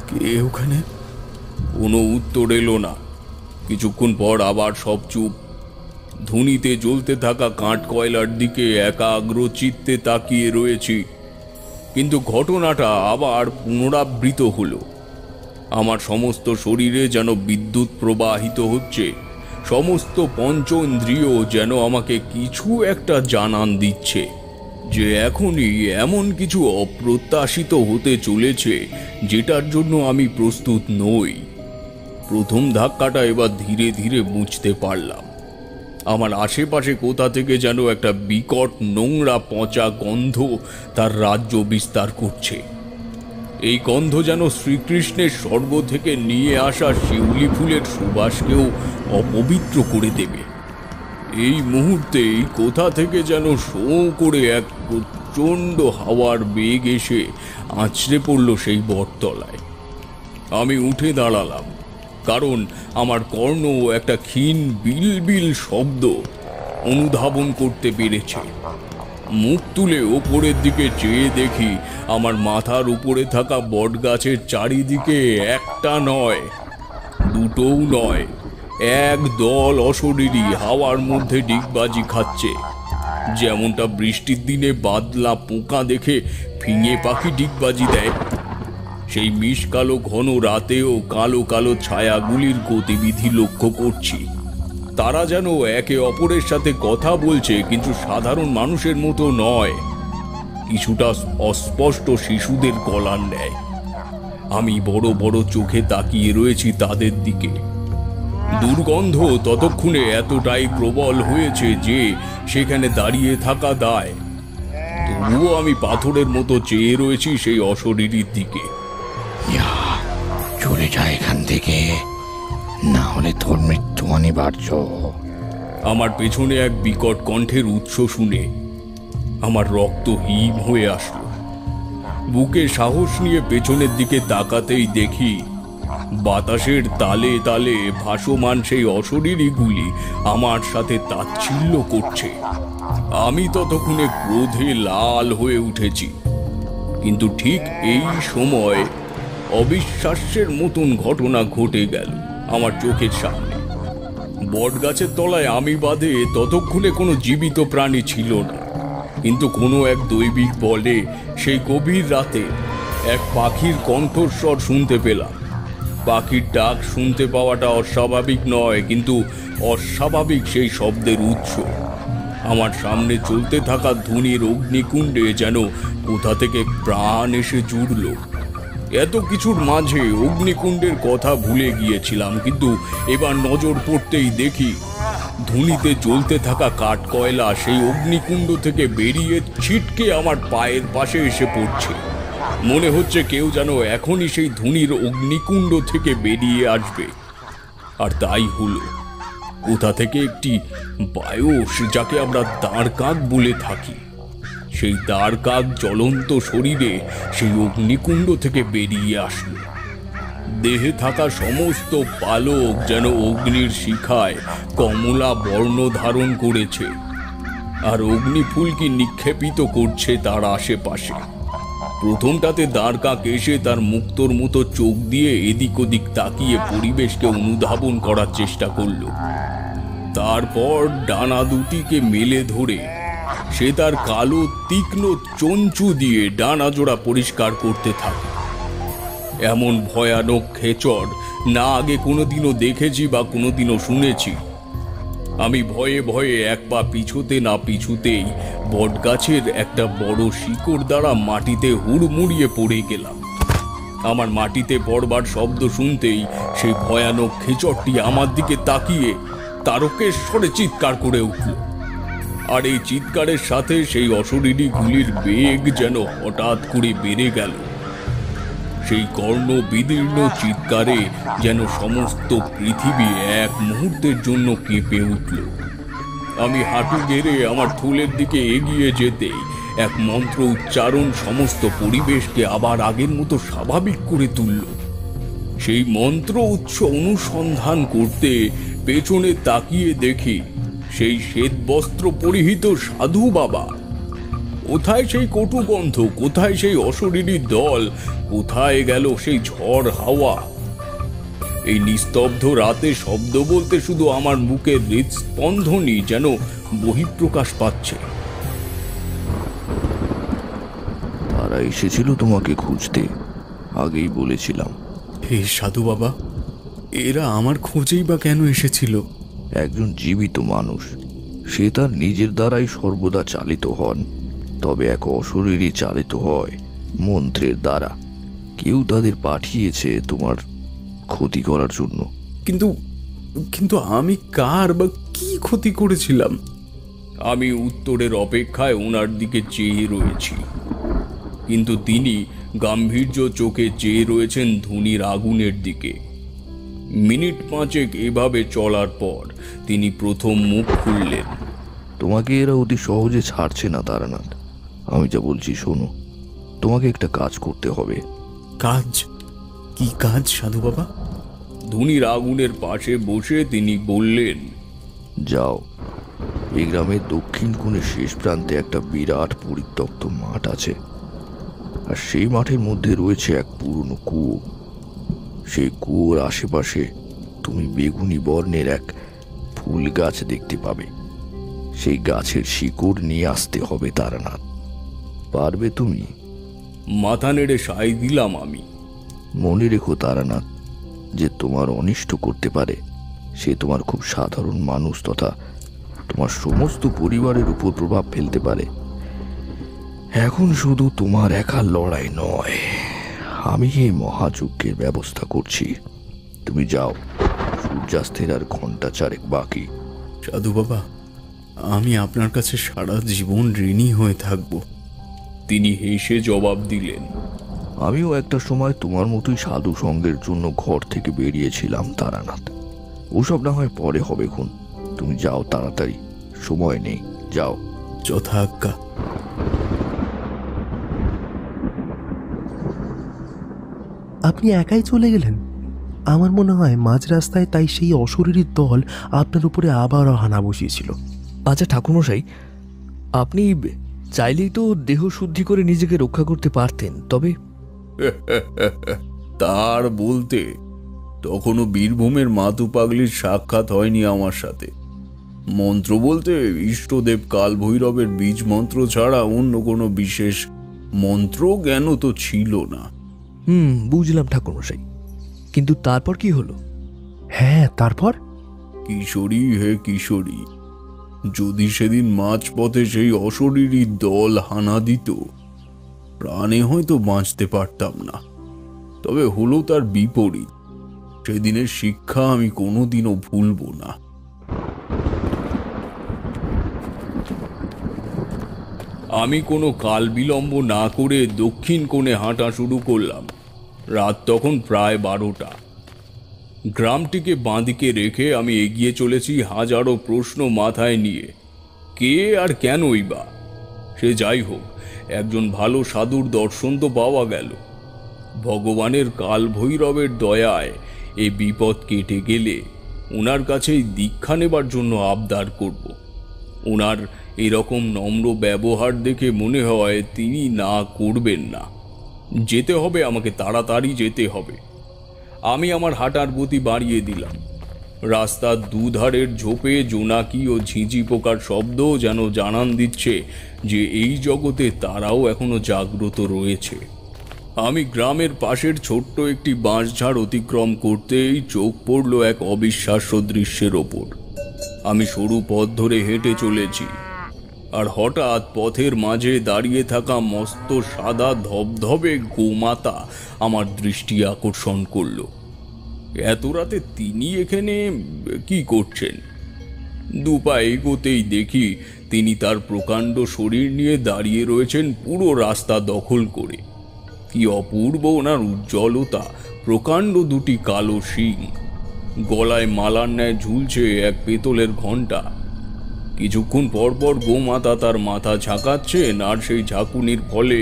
কে ওখানে? কোনো উত্তর এলো না। কিছুক্ষণ পর আবার সব চুপ। ধুনিতে জ্বলতে থাকা কাঠ কয়লার দিকে একাগ্র চিত্তে তাকিয়ে রয়েছি, কিন্তু ঘটনাটা আবার পুনরাবৃত হলো। আমার সমস্ত শরীরে যেন বিদ্যুৎ প্রবাহিত হচ্ছে। সমস্ত পঞ্চ ইন্দ্রিয় যেন আমাকে কিছু একটা জানান দিচ্ছে যে এখনই এমন কিছু অপ্রত্যাশিত হতে চলেছে যেটার জন্য আমি প্রস্তুত নই। প্রথম ধাক্কাটা এবার ধীরে ধীরে বুঝতে পারলাম। আমার আশেপাশে কোথা থেকে যেন একটা বিকট নোংরা পচা গন্ধ তার রাজ্য বিস্তার করছে। এই গন্ধ যেন শ্রীকৃষ্ণের স্বর্গ থেকে নিয়ে আসা শিউলি ফুলের সুবাসকেও অপবিত্র করে দেবে। এই মুহূর্তেই কোথা থেকে যেন শোঁ করে এক প্রচণ্ড হাওয়ার বেগ এসে আছড়ে পড়ল সেই বটতলায়। আমি উঠে দাঁড়ালাম, কারণ আমার কর্ণ একটা ক্ষীণ বিলবিল শব্দ অনুধাবন করতে পেরেছে। মুখ তুলে ওপরের দিকে চেয়ে দেখি আমার মাথার উপরে থাকা বটগাছের চারিদিকে একটা নয়, দুটোও নয়, এক দল অশরীরী হাওয়ার মধ্যে ডিগবাজি খাচ্ছে। যেমনটা বৃষ্টির দিনে বাদলা পোকা দেখে ফিঙে পাখি ডিগবাজি দেয়, সেই মিশকালো ঘন রাতেও কালো কালো ছায়াগুলির গতিবিধি লক্ষ্য করছি। তারা যেন একে অপরের সাথে কথা বলছে, কিন্তু সাধারণ মানুষের মতো নয়, কিছুটা অস্পষ্ট শিশুদের গলার ন্যায়। আমি বড় বড় চোখে তাকিয়ে রয়েছি তাদের দিকে। দুর্গন্ধ ততক্ষণে এতটাই প্রবল হয়েছে যে সেখানে দাঁড়িয়ে থাকা দায়। তবুও আমি পাথরের মতো চেয়ে রয়েছি সেই অশরীরীর দিকে। চলে যায় এখান থেকে, না হলে তোর মৃত্যু অনিবার্য। আমার পেছনে এক বিকট কণ্ঠের উৎস শুনে আমার রক্ত হিম হয়ে আসলো। বুকে সাহস নিয়ে পেছনের দিকে তাকাতেই দেখি বাতাসের তালে তালে ভাসমান সেই অশরীরীগুলি আমার সাথে তাচ্ছিল্য করছে। আমি ততক্ষণে ক্রোধে লাল হয়ে উঠেছি, কিন্তু ঠিক এই সময় অবিশ্বাস্যের মতন ঘটনা ঘটে গেল আমার চোখের সামনে। বটগাছের তলায় আমি বাদে ততক্ষণে কোনো জীবিত প্রাণী ছিল না, কিন্তু কোনো এক দৈবিক বলে সেই গভীর রাতে এক পাখির কণ্ঠস্বর শুনতে পেলাম। পাখির ডাক শুনতে পাওয়াটা অস্বাভাবিক নয়, কিন্তু অস্বাভাবিক সেই শব্দের উৎস। আমার সামনে চলতে থাকা ধুনির অগ্নিকুণ্ডে যেন কোথা থেকে প্রাণ এসে জুড়ল। এত কিছুর মাঝে অগ্নিকুণ্ডের কথা ভুলে গিয়েছিলাম, কিন্তু এবার নজর পড়তেই দেখি ধুনিতে জ্বলতে থাকা কাঠ কয়লা সেই অগ্নিকুণ্ড থেকে বেরিয়ে ছিটকে আমার পায়ের পাশে এসে পড়ছে। মনে হচ্ছে কেউ যেন এখনই সেই ধুনির অগ্নিকুণ্ড থেকে বেরিয়ে আসবে। আর তাই হলো। কোথা থেকে একটি বায়স, যাকে আমরা দাঁড় কাক বলে থাকি, সেই দাঁড় কাক জ্বলন্ত শরীরে সেই অগ্নিকুণ্ড থেকে বেরিয়ে আসলো। দেহে থাকা সমস্ত পালক যেন অগ্নির শিখায় কমলা বর্ণ ধারণ করেছে, আর অগ্নিফুলকি নিক্ষেপিত করছে তার আশেপাশে। প্রথমটাতে দাঁড় কাক এসে তার মুক্তোর মতো চোখ দিয়ে এদিক ওদিক তাকিয়ে পরিবেশকে অনুধাবন করার চেষ্টা করল। তারপর ডানা দুটিকে মেলে ধরে সে তার কালো তীক্ষ্ণ চঞ্চু দিয়ে ডানা জোড়া পরিষ্কার করতে থাকে। এমন ভয়ানক খেচড় না আগে কোনোদিনও দেখেছি বা কোনোদিনও শুনেছি। আমি ভয়ে ভয়ে এক পা পিছুতে না পিছুতেই বটগাছের একটা বড় শিকড় দ্বারা মাটিতে হুড়মুড়িয়ে পড়ে গেলাম। আমার মাটিতে পড়বার শব্দ শুনতেই সেই ভয়ানক খেচড়টি আমার দিকে তাকিয়ে তারকেশ্বরে চিৎকার করে উঠল। আর এই চিৎকারের সাথে সেই অশরীরী গুলির বেগ যেন হঠাৎ করে বেড়ে গেল। সেই কর্ণ বিদীর্ণ চিৎকারে যেন সমস্ত পৃথিবী এক মুহূর্তের জন্য কেঁপে উঠল। আমি হাঁটু গেড়ে আমার থুলের দিকে এগিয়ে যেতেই এক মন্ত্র উচ্চারণ সমস্ত পরিবেশকে আবার আগের মতো স্বাভাবিক করে তুলল। সেই মন্ত্র উৎস অনুসন্ধান করতে পেছনে তাকিয়ে দেখি সেই শ্বেত বস্ত্র পরিহিত সাধু বাবা। কোথায় সেই কটুগন্ধ, কোথায় সেই অশরীরী দল, কোথায় গেল সেই ঝড় হাওয়া? এই নিস্তব্ধ রাতে শব্দ বলতে শুধু আমার বুকের হৃদস্পন্দনই যেন বহিঃপ্রকাশ পাচ্ছে। তারা এসেছিল তোমাকে খুঁজতে, আগেই বলেছিলাম। হে সাধু বাবা, এরা আমার খোঁজেই বা কেন এসেছিল? একজন জীবিত মানুষ, সে তার নিজের দ্বারাই সর্বদা চালিত হন, তবে এক অশরীরী চালিত হয় মন্ত্রের দ্বারা। কেউ তাদের পাঠিয়েছে তোমার ক্ষতি করার জন্য। কিন্তু কিন্তু আমি কার বা কি ক্ষতি করেছিলাম? আমি উত্তরের অপেক্ষায় ওনার দিকে চেয়ে রয়েছি, কিন্তু তিনি গাম্ভীর্য চোখে চেয়ে রয়েছেন ধুনির আগুনের দিকে। মিনিট পাঁচেক এভাবে চলার পর তিনি প্রথম মুখ খুললেন। তোমাকে এরা অতি সহজে ছাড়ছে না তারানাথ। আমি যা বলছি শোনো, তোমাকে একটা কাজ করতে হবে। কাজ? কি কাজ সাধু বাবা? ধুনির আগুনের পাশে বসে তিনি বললেন, যাও, এই গ্রামের দক্ষিণ কোণে শেষ প্রান্তে একটা বিরাট পরিত্যক্ত মাঠ আছে, আর সেই মাঠের মধ্যে রয়েছে এক পুরনো কুয়ো। সেই কুয়োর আশেপাশে তুমি বেগুনি বর্ণের এক ফুল গাছ দেখতে পাবে। সেই গাছের শিকড় নিয়ে আসতে হবে তারানাথ। পারবে তুমি? মাথা নেড়ে সায় দিলাম আমি। মনে রেখো তারানাথ, যে তোমার অনিষ্ট করতে পারে সে তোমার খুব সাধারণ মানুষ তথা তোমার সমস্ত পরিবারের উপর প্রভাব ফেলতে পারে। এখন শুধু তোমার একা লড়াই নয়, আমি এই মহাযজ্ঞের ব্যবস্থা করছি। তুমি যাও, সূর্যাস্তের আর ঘন্টা চারেক বাকি। সাধু বাবা, আমি আপনার কাছে সারা জীবন ঋণী হয়ে থাকব। তিনি হেসে জবাব দিলেন, আমিও একটা সময় তোমার মতোই সাধু সঙ্গের জন্য ঘর থেকে বেরিয়েছিলাম তারানাথ। ওসব না হয় পরে হবে খুন। তুমি যাও তাড়াতাড়ি, সময় নেই, যাও। যথা আজ্ঞা। আপনি একাই চলে গেলেন? আমার মনে হয় মাঝ রাস্তায় তাই সেই অশরীরী দল আপনার উপরে আবারও হানা বসিয়েছিল। আচ্ছা ঠাকুরমশাই, আপনি চাইলেই তো দেহ শুদ্ধি করে নিজেকে রক্ষা করতে পারতেন, তবে তার বলতে তখনও বীরভূমের মাতু পাগলির সাক্ষাৎ হয়নি আমার সাথে। মন্ত্র বলতে ইষ্টদেব কাল ভৈরবের বীজ মন্ত্র ছাড়া অন্য কোনো বিশেষ মন্ত্র জ্ঞান তো ছিল না। বুঝলাম ঠাকুরমশাই, কিন্তু তারপর কি হলো? হ্যাঁ, তারপর? কিশোরী হে কিশোরী, যদি সেদিন মাঝপথে সেই অশরীরী দল হানা দিত, প্রাণে হয়তো বাঁচতে পারতাম না। তবে হলো তার বিপরীত। সেদিনের শিক্ষা আমি কোনোদিনও ভুলব না। আমি কোনো কাল বিলম্ব না করে দক্ষিণ কোণে হাঁটা শুরু করলাম। রাত তখন প্রায় 12টা। গ্রামটিকে বাঁদিকে রেখে আমি এগিয়ে চলেছি হাজারো প্রশ্ন মাথায় নিয়ে। কে আর কেনই বা? সে যাই হোক, একজন ভালো সাধুর দর্শন তো পাওয়া গেল। ভগবানের কাল ভৈরবের দয়ায় এই বিপদ কেটে গেলে ওনার কাছেই দীক্ষা নেবার জন্য আবদার করব। ওনার এরকম নম্র ব্যবহার দেখে মনে হয় তিনি না করবেন না। যেতে হবে, আমাকে তাড়াতাড়ি যেতে হবে। আমি আমার হাঁটার গতি বাড়িয়ে দিলাম। রাস্তার দুধারের ঝোপে জোনাকি ও ঝিঁঝি পোকার শব্দ যেন জানান দিচ্ছে যে এই জগতে তারাও এখনো জাগ্রত রয়েছে। আমি গ্রামের পাশের ছোট্ট একটি বাঁশঝাড় অতিক্রম করতেই চোখ পড়ল এক অবিশ্বাস্য দৃশ্যের ওপর। আমি সরু পথ ধরে হেঁটে চলেছি, আর হঠাৎ পথের মাঝে দাঁড়িয়ে থাকা মস্ত সাদা ধবধবে গোমাতা আমার দৃষ্টি আকর্ষণ করল। এত রাতে তিনি এখানে কি করছেন? দুপা এগোতেই দেখি তিনি তার প্রকাণ্ড শরীর নিয়ে দাঁড়িয়ে রয়েছেন পুরো রাস্তা দখল করে। কি অপূর্ব ওনার উজ্জ্বলতা! প্রকাণ্ড দুটি কালো শিং, গলায় মালার ন্যায় ঝুলছে এক পেতলের ঘণ্টা। কিছুক্ষণ পরপর গোমাতা তার মাথা ঝাঁকাচ্ছেন, আর সেই ঝাঁকুনির ফলে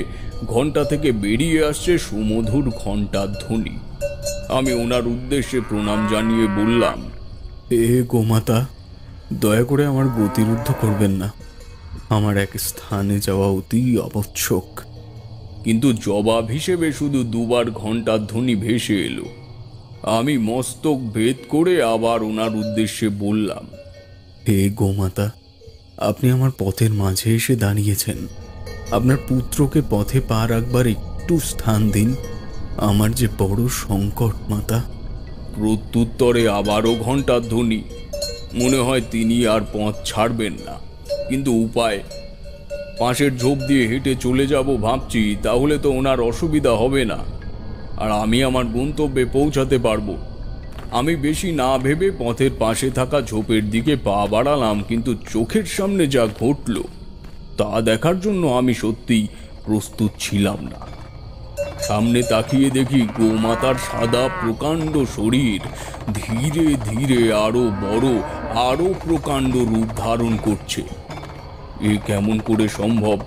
ঘণ্টা থেকে বেরিয়ে আসছে সুমধুর ঘণ্টার ধ্বনি। আমি ওনার উদ্দেশ্যে প্রণাম জানিয়ে বললাম, এ গোমাতা, দয়া করে আমার গতিরুদ্ধ করবেন না। আমার এক স্থানে যাওয়া অতি আবশ্যক। কিন্তু জবাব হিসেবে শুধু দুবার ঘণ্টার ধ্বনি ভেসে এলো। আমি মস্তক ভেদ করে আবার ওনার উদ্দেশ্যে বললাম, হে গোমাতা, আপনি আমার পথের মাঝে এসে দাঁড়িয়েছেন। আপনার পুত্রকে পথে পা রাখবার একটু স্থান দিন। আমার যে বড় সংকট মাতা। প্রত্যুত্তরে আবারও ঘণ্টার ধ্বনি। মনে হয় তিনি আর পথ ছাড়বেন না, কিন্তু উপায়? পাশের ঝোপ দিয়ে হেঁটে চলে যাব ভাবছি, তাহলে তো ওনার অসুবিধা হবে না, আর আমি আমার গন্তব্যে পৌঁছাতে পারবো। আমি বেশি না ভেবে পথের পাশে থাকা ঝোপের দিকে পা বাড়ালাম, কিন্তু চোখের সামনে যা ঘটল তা দেখার জন্য আমি সত্যিই প্রস্তুত ছিলাম না। সামনে তাকিয়ে দেখি গোমাতার সাদা প্রকাণ্ড শরীর ধীরে ধীরে আরো বড়, আরো প্রকাণ্ড রূপ ধারণ করছে। এ কেমন করে সম্ভব?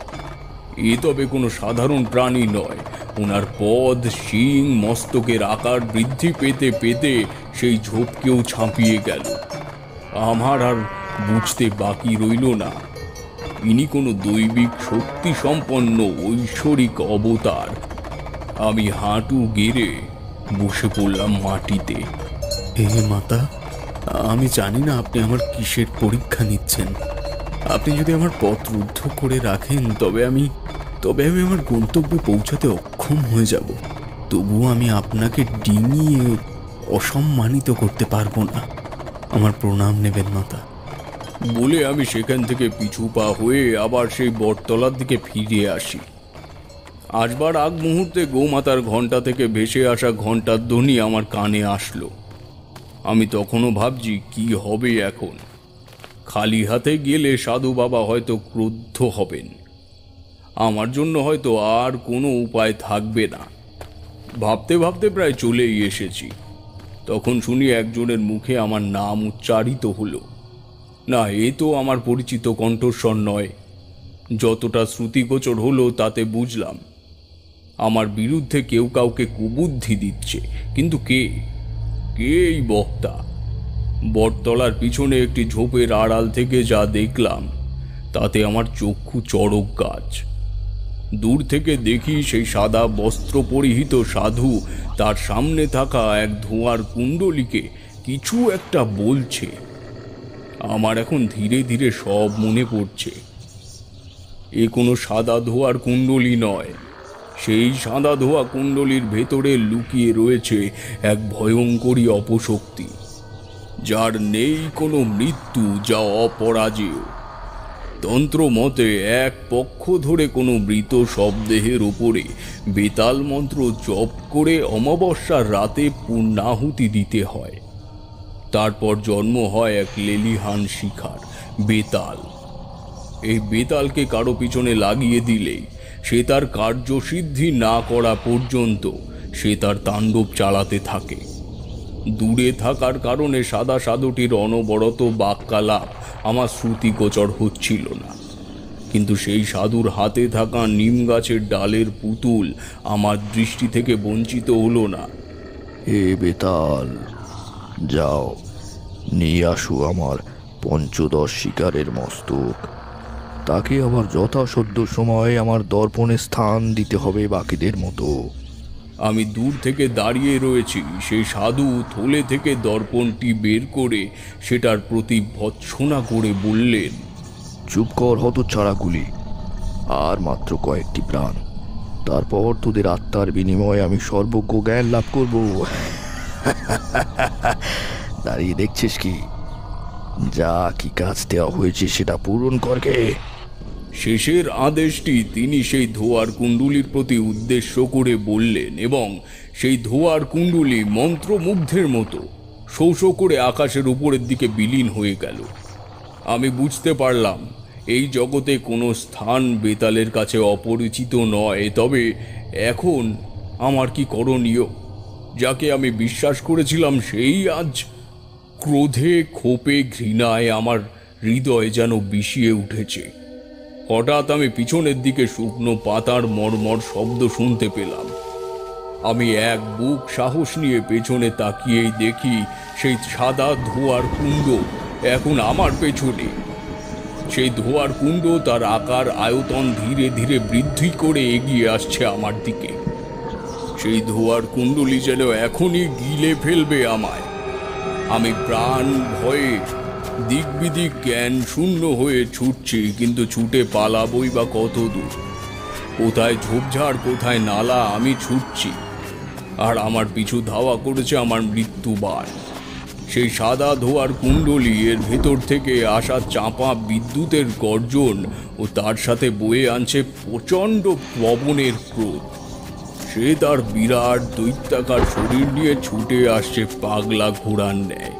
এ তবে কোনো সাধারণ প্রাণী নয়। ওনার পদ, শিং, মস্তকের আকার বৃদ্ধি পেতে পেতে সেই ঝোপকেও ছাপিয়ে গেল। আমার আর বুঝতে বাকি রইল না, ইনি কোনো দৈবিক শক্তি সম্পন্ন ঐশ্বরিক অবতার। আমি হাঁটু গেড়ে বসে পড়লাম মাটিতে। হে মাতা, আমি জানি না আপনি আমার কিসের পরীক্ষা নিচ্ছেন। আপনি যদি আমার পথ রুদ্ধ করে রাখেন তবে আমি আমার গন্তব্যে পৌঁছাতে অক্ষম হয়ে যাব। তবুও আমি আপনাকে ডিঙিয়ে অসম্মানিত করতে পারবো না। আমার প্রণাম নেবেন মাতা। বলে আমি সেখান থেকে পিছু পা হয়ে আবার সেই বটতলার দিকে ফিরে আসি। আসবার আগ মুহূর্তে গোমাতার ঘণ্টা থেকে ভেসে আসা ঘণ্টার ধ্বনি আমার কানে আসলো। আমি তখনও ভাবছি কি হবে এখন। খালি হাতে গেলে সাধু বাবা হয়তো ক্রুদ্ধ হবেন, আমার জন্য হয়তো আর কোনো উপায় থাকবে না। ভাবতে ভাবতে প্রায় চলেই এসেছি, তখন শুনি একজনের মুখে আমার নাম উচ্চারিত হলো। না, এ তো আমার পরিচিত কণ্ঠস্বর নয়। যতটা শ্রুতিগোচর হলো তাতে বুঝলাম আমার বিরুদ্ধে কেউ কাউকে কুবুদ্ধি দিচ্ছে। কিন্তু কে এই বক্তা? বটতলার পিছনে একটি ঝোপের আড়াল থেকে যা দেখলাম তাতে আমার চক্ষু চড়ক গাছ। দূর থেকে দেখি সেই সাদা বস্ত্র পরিহিত সাধু তার সামনে থাকা এক ধোঁয়ার কুণ্ডলীকে কিছু একটা বলছে। আমার এখন ধীরে ধীরে সব মনে পড়ছে। এ কোনো সাদা ধোঁয়ার কুণ্ডলী নয়। সেই সাদা ধোঁয়া কুণ্ডলীর ভেতরে লুকিয়ে রয়েছে এক ভয়ঙ্করী অপশক্তি, যার নেই কোনো মৃত্যু, যা অপরাজেয়। তন্ত্র মতে এক পক্ষ ধরে কোনো মৃত শবদেহের ওপরে বেতাল মন্ত্র জপ করে অমাবস্যার রাতে পূর্ণাহুতি দিতে হয়। তারপর জন্ম হয় এক লেলিহান শিখার, বেতাল। এই বেতালকে কারো পিছনে লাগিয়ে দিলেই সে তার কার্যসিদ্ধি না করা পর্যন্ত সে তার তাণ্ডব চালাতে থাকে। দূরে থাকার কারণে সাদা সাধুটির অনবরত বাক্যালাপ আমার শ্রুতিগোচর হচ্ছিল না, কিন্তু সেই সাধুর হাতে থাকা নিম গাছের ডালের পুতুল আমার দৃষ্টি থেকে বঞ্চিত হলো না। হে বেতাল, যাও নিয়ে আসো আমার পঞ্চদশ শিকারের মস্তক, তাকে আবার যথাসাধ্য সময় আমার দর্পণে স্থান দিতে হবে বাকিদের মতো। আমি দূর থেকে দাঁড়িয়ে রয়েছি, সেই সাধু থলে থেকে দর্পণটি বের করে সেটার প্রতি ভৎসনা করে বললেন, চুপ কর হতচ্ছাড়াগুলি, আর মাত্র কয়েকটি প্রাণ, তারপর তোদের আত্মার বিনিময়ে আমি সর্বজ্ঞ জ্ঞান লাভ করব। দাঁড়িয়ে দেখছিস কি? যা কি কাজ দেওয়া হয়েছে সেটা পূরণ করকে। শেষের আদেশটি তিনি সেই ধোয়ার কুণ্ডুলির প্রতি উদ্দেশ্য করে বললেন এবং সেই ধোয়ার কুণ্ডুলি মন্ত্রমুগ্ধের মতো শো শো করে আকাশের উপরের দিকে বিলীন হয়ে গেল। আমি বুঝতে পারলাম এই জগতে কোনো স্থান বেতালের কাছে অপরিচিত নয়। তবে এখন আমার কি করণীয়? যাকে আমি বিশ্বাস করেছিলাম সেই আজ ক্রোধে, ক্ষোভে, ঘৃণায় আমার হৃদয় যেন বিষিয়ে উঠেছে। হঠাৎ আমি পিছনের দিকে শুকনো পাতার মর্মর শব্দ শুনতে পেলাম। আমি এক বুক সাহস নিয়ে পেছনে তাকিয়েই দেখি সেই সাদা ধোঁয়ার কুণ্ড এখন আমার পেছনে। সেই ধোঁয়ার কুণ্ড তার আকার আয়তন ধীরে ধীরে বৃদ্ধি করে এগিয়ে আসছে আমার দিকে। সেই ধোঁয়ার কুণ্ডলি যেন এখনই গিলে ফেলবে আমায়। আমি প্রাণ ভয়ে দিক বিদিক জ্ঞান শূন্য হয়ে ছুটছি, কিন্তু ছুটে পালাবই বা কত দূর? কোথায় ঝোপঝাড়, কোথায় নালা, আমি ছুটছি আর আমার পিছু ধাওয়া করেছে আমার মৃত্যুবার। সেই সাদা ধোয়ার কুণ্ডলী, এর ভেতর থেকে আসা চাপা বিদ্যুতের গর্জন ও তার সাথে বয়ে আনছে প্রচণ্ড পবনের ক্রোধ। সে তার বিরাট দৈত্যাকার শরীর নিয়ে ছুটে আসছে পাগলা ঘোড়ার ন্যায়।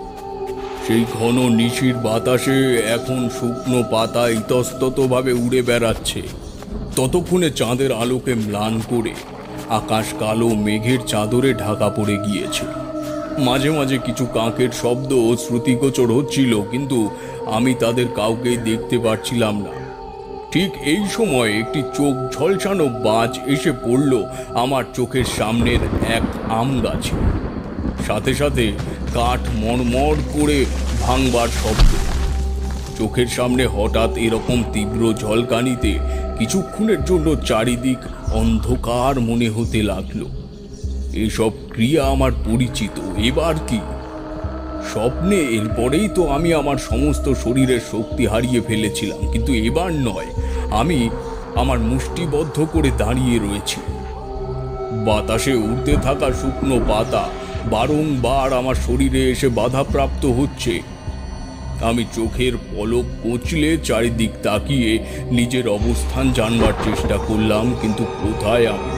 সেই ঘন নিশির বাতাসে এখন শুকনো পাতা ইতস্ততভাবে উড়ে বেড়াচ্ছে। ততক্ষণে চাঁদের আলোকে ম্লান করে আকাশ কালো মেঘের চাদরে ঢাকা পড়ে গিয়েছে। মাঝে মাঝে কিছু কাকের শব্দ শ্রুতিগোচর হচ্ছিল, কিন্তু আমি তাদের কাউকেই দেখতে পারছিলাম না। ঠিক এই সময় একটি চোখ ঝলসানো বাজ এসে পড়ল আমার চোখের সামনের এক আম গাছে। সাথে সাথে কাঠ মড়মড় করে ভাঙবার শব্দ। চোখের সামনে হঠাৎ এরকম তীব্র ঝলকানিতে কিছুক্ষণের জন্য চারিদিক অন্ধকার মনে হতে লাগলো। এসব ক্রিয়া আমার পরিচিত। এবার কি স্বপ্নে? এরপরেই তো আমি আমার সমস্ত শরীরের শক্তি হারিয়ে ফেলেছিলাম, কিন্তু এবার নয়। আমি আমার মুষ্টিবদ্ধ করে দাঁড়িয়ে রয়েছি। বাতাসে উড়তে থাকা শুকনো পাতা বারংবার আমার শরীরে এসে বাধাপ্রাপ্ত হচ্ছে। আমি চোখের পলক কচলে চারিদিক তাকিয়ে নিজের অবস্থান জানবার চেষ্টা করলাম, কিন্তু কোথায় আমি?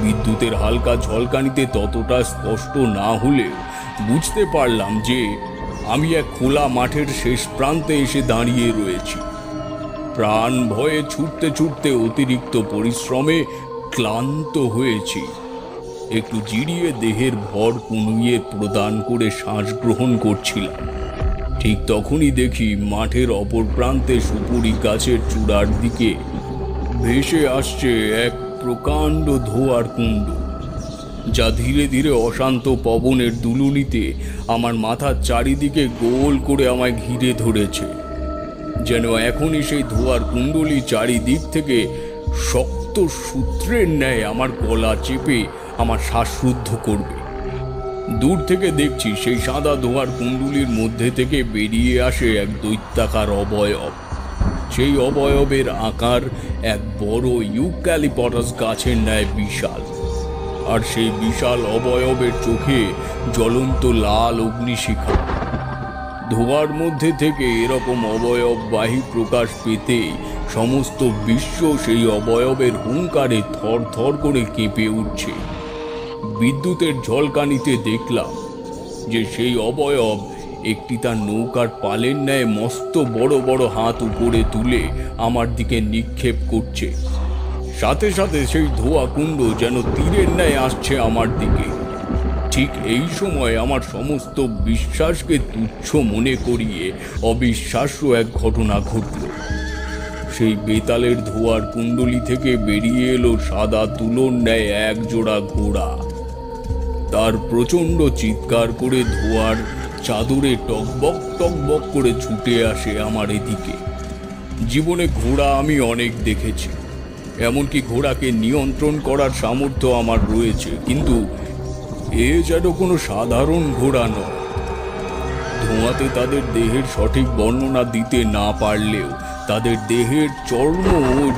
বিদ্যুতের হালকা ঝলকানিতে ততটা স্পষ্ট না হলেও বুঝতে পারলাম যে আমি এক খোলা মাঠের শেষ প্রান্তে এসে দাঁড়িয়ে রয়েছি। প্রাণ ভয়ে ছুটতে ছুটতে অতিরিক্ত পরিশ্রমে ক্লান্ত হয়েছি। একটু জিরিয়ে দেহের ভর কনুইয়ে প্রদান করে শ্বাস গ্রহণ করছিলাম। ঠিক তখনই দেখি মাঠের অপর প্রান্তে সুপুরি গাছের চূড়ার দিকে ভেসে আসছে এক প্রকাণ্ড ধোঁয়ার কুণ্ড, যা ধীরে ধীরে অশান্ত পবনের দুলুনিতে আমার মাথার চারিদিকে গোল করে আমায় ঘিরে ধরেছে। যেন এখনই সেই ধোঁয়ার কুণ্ডলী চারিদিক থেকে শক্ত সূত্রের ন্যায় আমার গলা চেপে আমার শ্বাসরুদ্ধ করবে। দূর থেকে দেখছি সেই সাদা ধোঁয়ার কুণ্ডলীর মধ্যে থেকে বেরিয়ে আসে এক দৈত্যাকার অবয়ব। সেই অবয়বের আকার এক বড় ইউক্যালিপটাস গাছের ন্যায় বিশাল, আর সেই বিশাল অবয়বের চোখে জ্বলন্ত লাল অগ্নিশিখা। ধোঁয়ার মধ্যে থেকে এরকম অবয়ববাহী প্রকাশ পেতেই সমস্ত বিশ্ব সেই অবয়বের হুঙ্কারে থর থর করে কেঁপে উঠছে। বিদ্যুতের ঝলকানিতে দেখলাম যে সেই অবয়ব একটি তার নৌকার পালের ন্যায় মস্ত বড় বড় হাত উপরে তুলে আমার দিকে নিক্ষেপ করছে। সাথে সাথে সেই ধোঁয়া কুণ্ড যেন তীরের ন্যায় আসছে আমার দিকে। ঠিক এই সময় আমার সমস্ত বিশ্বাসকে তুচ্ছ মনে করিয়ে অবিশ্বাস্য এক ঘটনা ঘটল। সেই বেতালের ধোঁয়ার কুণ্ডলী থেকে বেরিয়ে এলো সাদা তুলোর ন্যায় এক জোড়া ঘোড়া। তার প্রচণ্ড চিৎকার করে ধোঁয়ার চাদরে টকবক টকবক করে ছুটে আসে আমার এদিকে। জীবনে ঘোড়া আমি অনেক দেখেছি, এমনকি ঘোড়াকে নিয়ন্ত্রণ করার সামর্থ্য আমার রয়েছে, কিন্তু এ যেন কোনো সাধারণ ঘোড়া নয়। ধোঁয়াতে তাদের দেহের সঠিক বর্ণনা দিতে না পারলেও তাদের দেহের চর্ম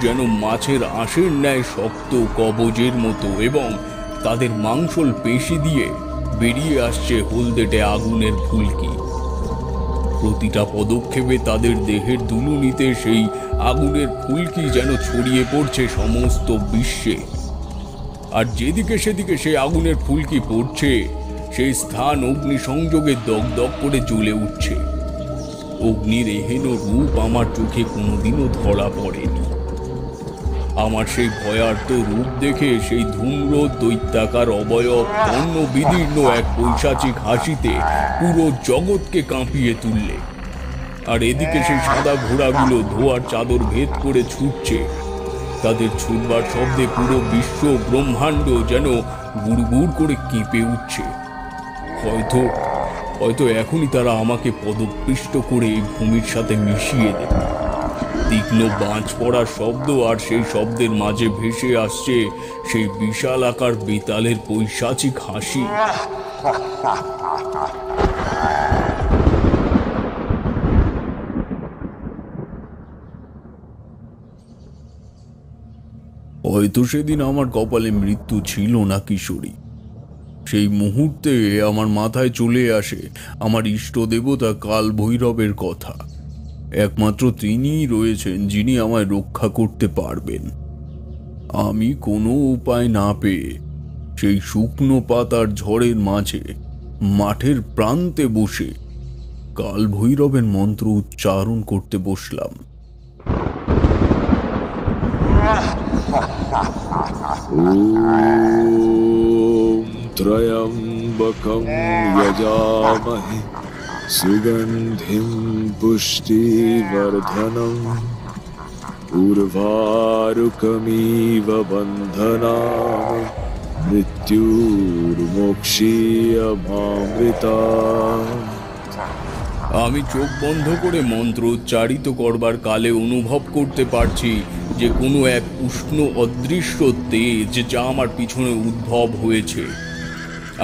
যেন মাছের আঁশের ন্যায় শক্ত কবজের মতো, এবং তাদের মাংসল পেশি দিয়ে বেরিয়ে আসছে হলদেটে আগুনের ফুলকি। প্রতিটা পদক্ষেপে তাদের দেহের দুলুনিতে সেই আগুনের ফুলকি যেন ছড়িয়ে পড়ছে সমস্ত বিশ্বে, আর যেদিকে সেদিকে সেই আগুনের ফুলকি পড়ছে সেই স্থান অগ্নিসংযোগে দগদগ করে জ্বলে উঠছে। অগ্নির এহেন রূপ আমার চোখে কোনোদিনও ধরা পড়েনি। আমার সেই ভয়ার্ত রূপ দেখে সেই ধূম্র দৈত্যাকার অবয়ব অন্য বিদীর্ণ এক পৈশাচিক হাসিতে পুরো জগৎকে কাঁপিয়ে তুললে, আর এদিকে সেই সাদা ঘোড়াগুলো ধোঁয়ার চাদর ভেদ করে ছুটছে। তাদের ছুটবার শব্দে পুরো বিশ্ব ব্রহ্মাণ্ড যেন গুড়গুড় করে কেঁপে উঠছে। হয়তো এখনই তারা আমাকে পদপৃষ্ট করে এই ভূমির সাথে মিশিয়ে দেবে। তীক্ষ্ণ বাঁচ পড়ার শব্দ, আর সেই শব্দের মাঝে ভেসে আসছে সেই বিশাল আকার বেতালের পৈশাচিক হাসি। হয়তো সেদিন আমার কপালে মৃত্যু ছিল না কিশোরী। সেই মুহূর্তে আমার মাথায় চলে আসে আমার ইষ্ট দেবতা কাল ভৈরবের কথা। একমাত্র তিনিই রয়েছেন যিনি আমায় রক্ষা করতে পারবেন। আমি কোনো উপায় না পেয়ে সেই শুকনো পাতার ঝড়ের মাঝে মাঠের প্রান্তে বসে কাল ভৈরবের মন্ত্র উচ্চারণ করতে বসলাম। ত্রয়ম্বকং যজামহে সুগন্ধিম পুষ্টিবর্ধনম উর্বারুকমিব বন্ধনাম মৃত্যুর্মোক্ষীয়মামৃতা। আমি চোখ বন্ধ করে মন্ত্র উচ্চারিত করবার কালে অনুভব করতে পারছি যে কোনো এক উষ্ণ অদৃশ্য তেজ যা আমার পিছনে উদ্ভব হয়েছে।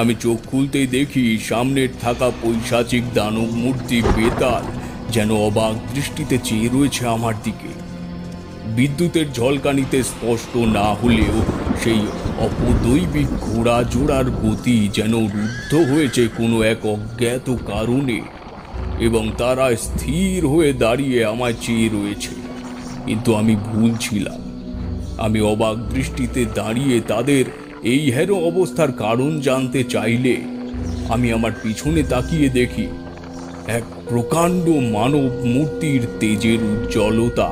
আমি চোখ খুলতেই দেখি সামনের থাকা পৈশাচিক দানব মূর্তি বেতাল যেন অবাক দৃষ্টিতে চেয়ে রয়েছে আমার দিকে। বিদ্যুতের ঝলকানিতে স্পষ্ট না হলেও সেই অপদৈবিক ঘোড়া জোড়ার গতি যেন রুদ্ধ হয়েছে কোনো এক অজ্ঞাত কারণে, এবং তারা স্থির হয়ে দাঁড়িয়ে আমায় চেয়ে রয়েছে। কিন্তু আমি ভুল ছিলাম। আমি অবাক দৃষ্টিতে দাঁড়িয়ে তাদের এই হেরো অবস্থার কারণ জানতে চাইলে আমি আমার পিছনে তাকিয়ে দেখি এক প্রকাণ্ড মানব মূর্তির তেজের উজ্জ্বলতা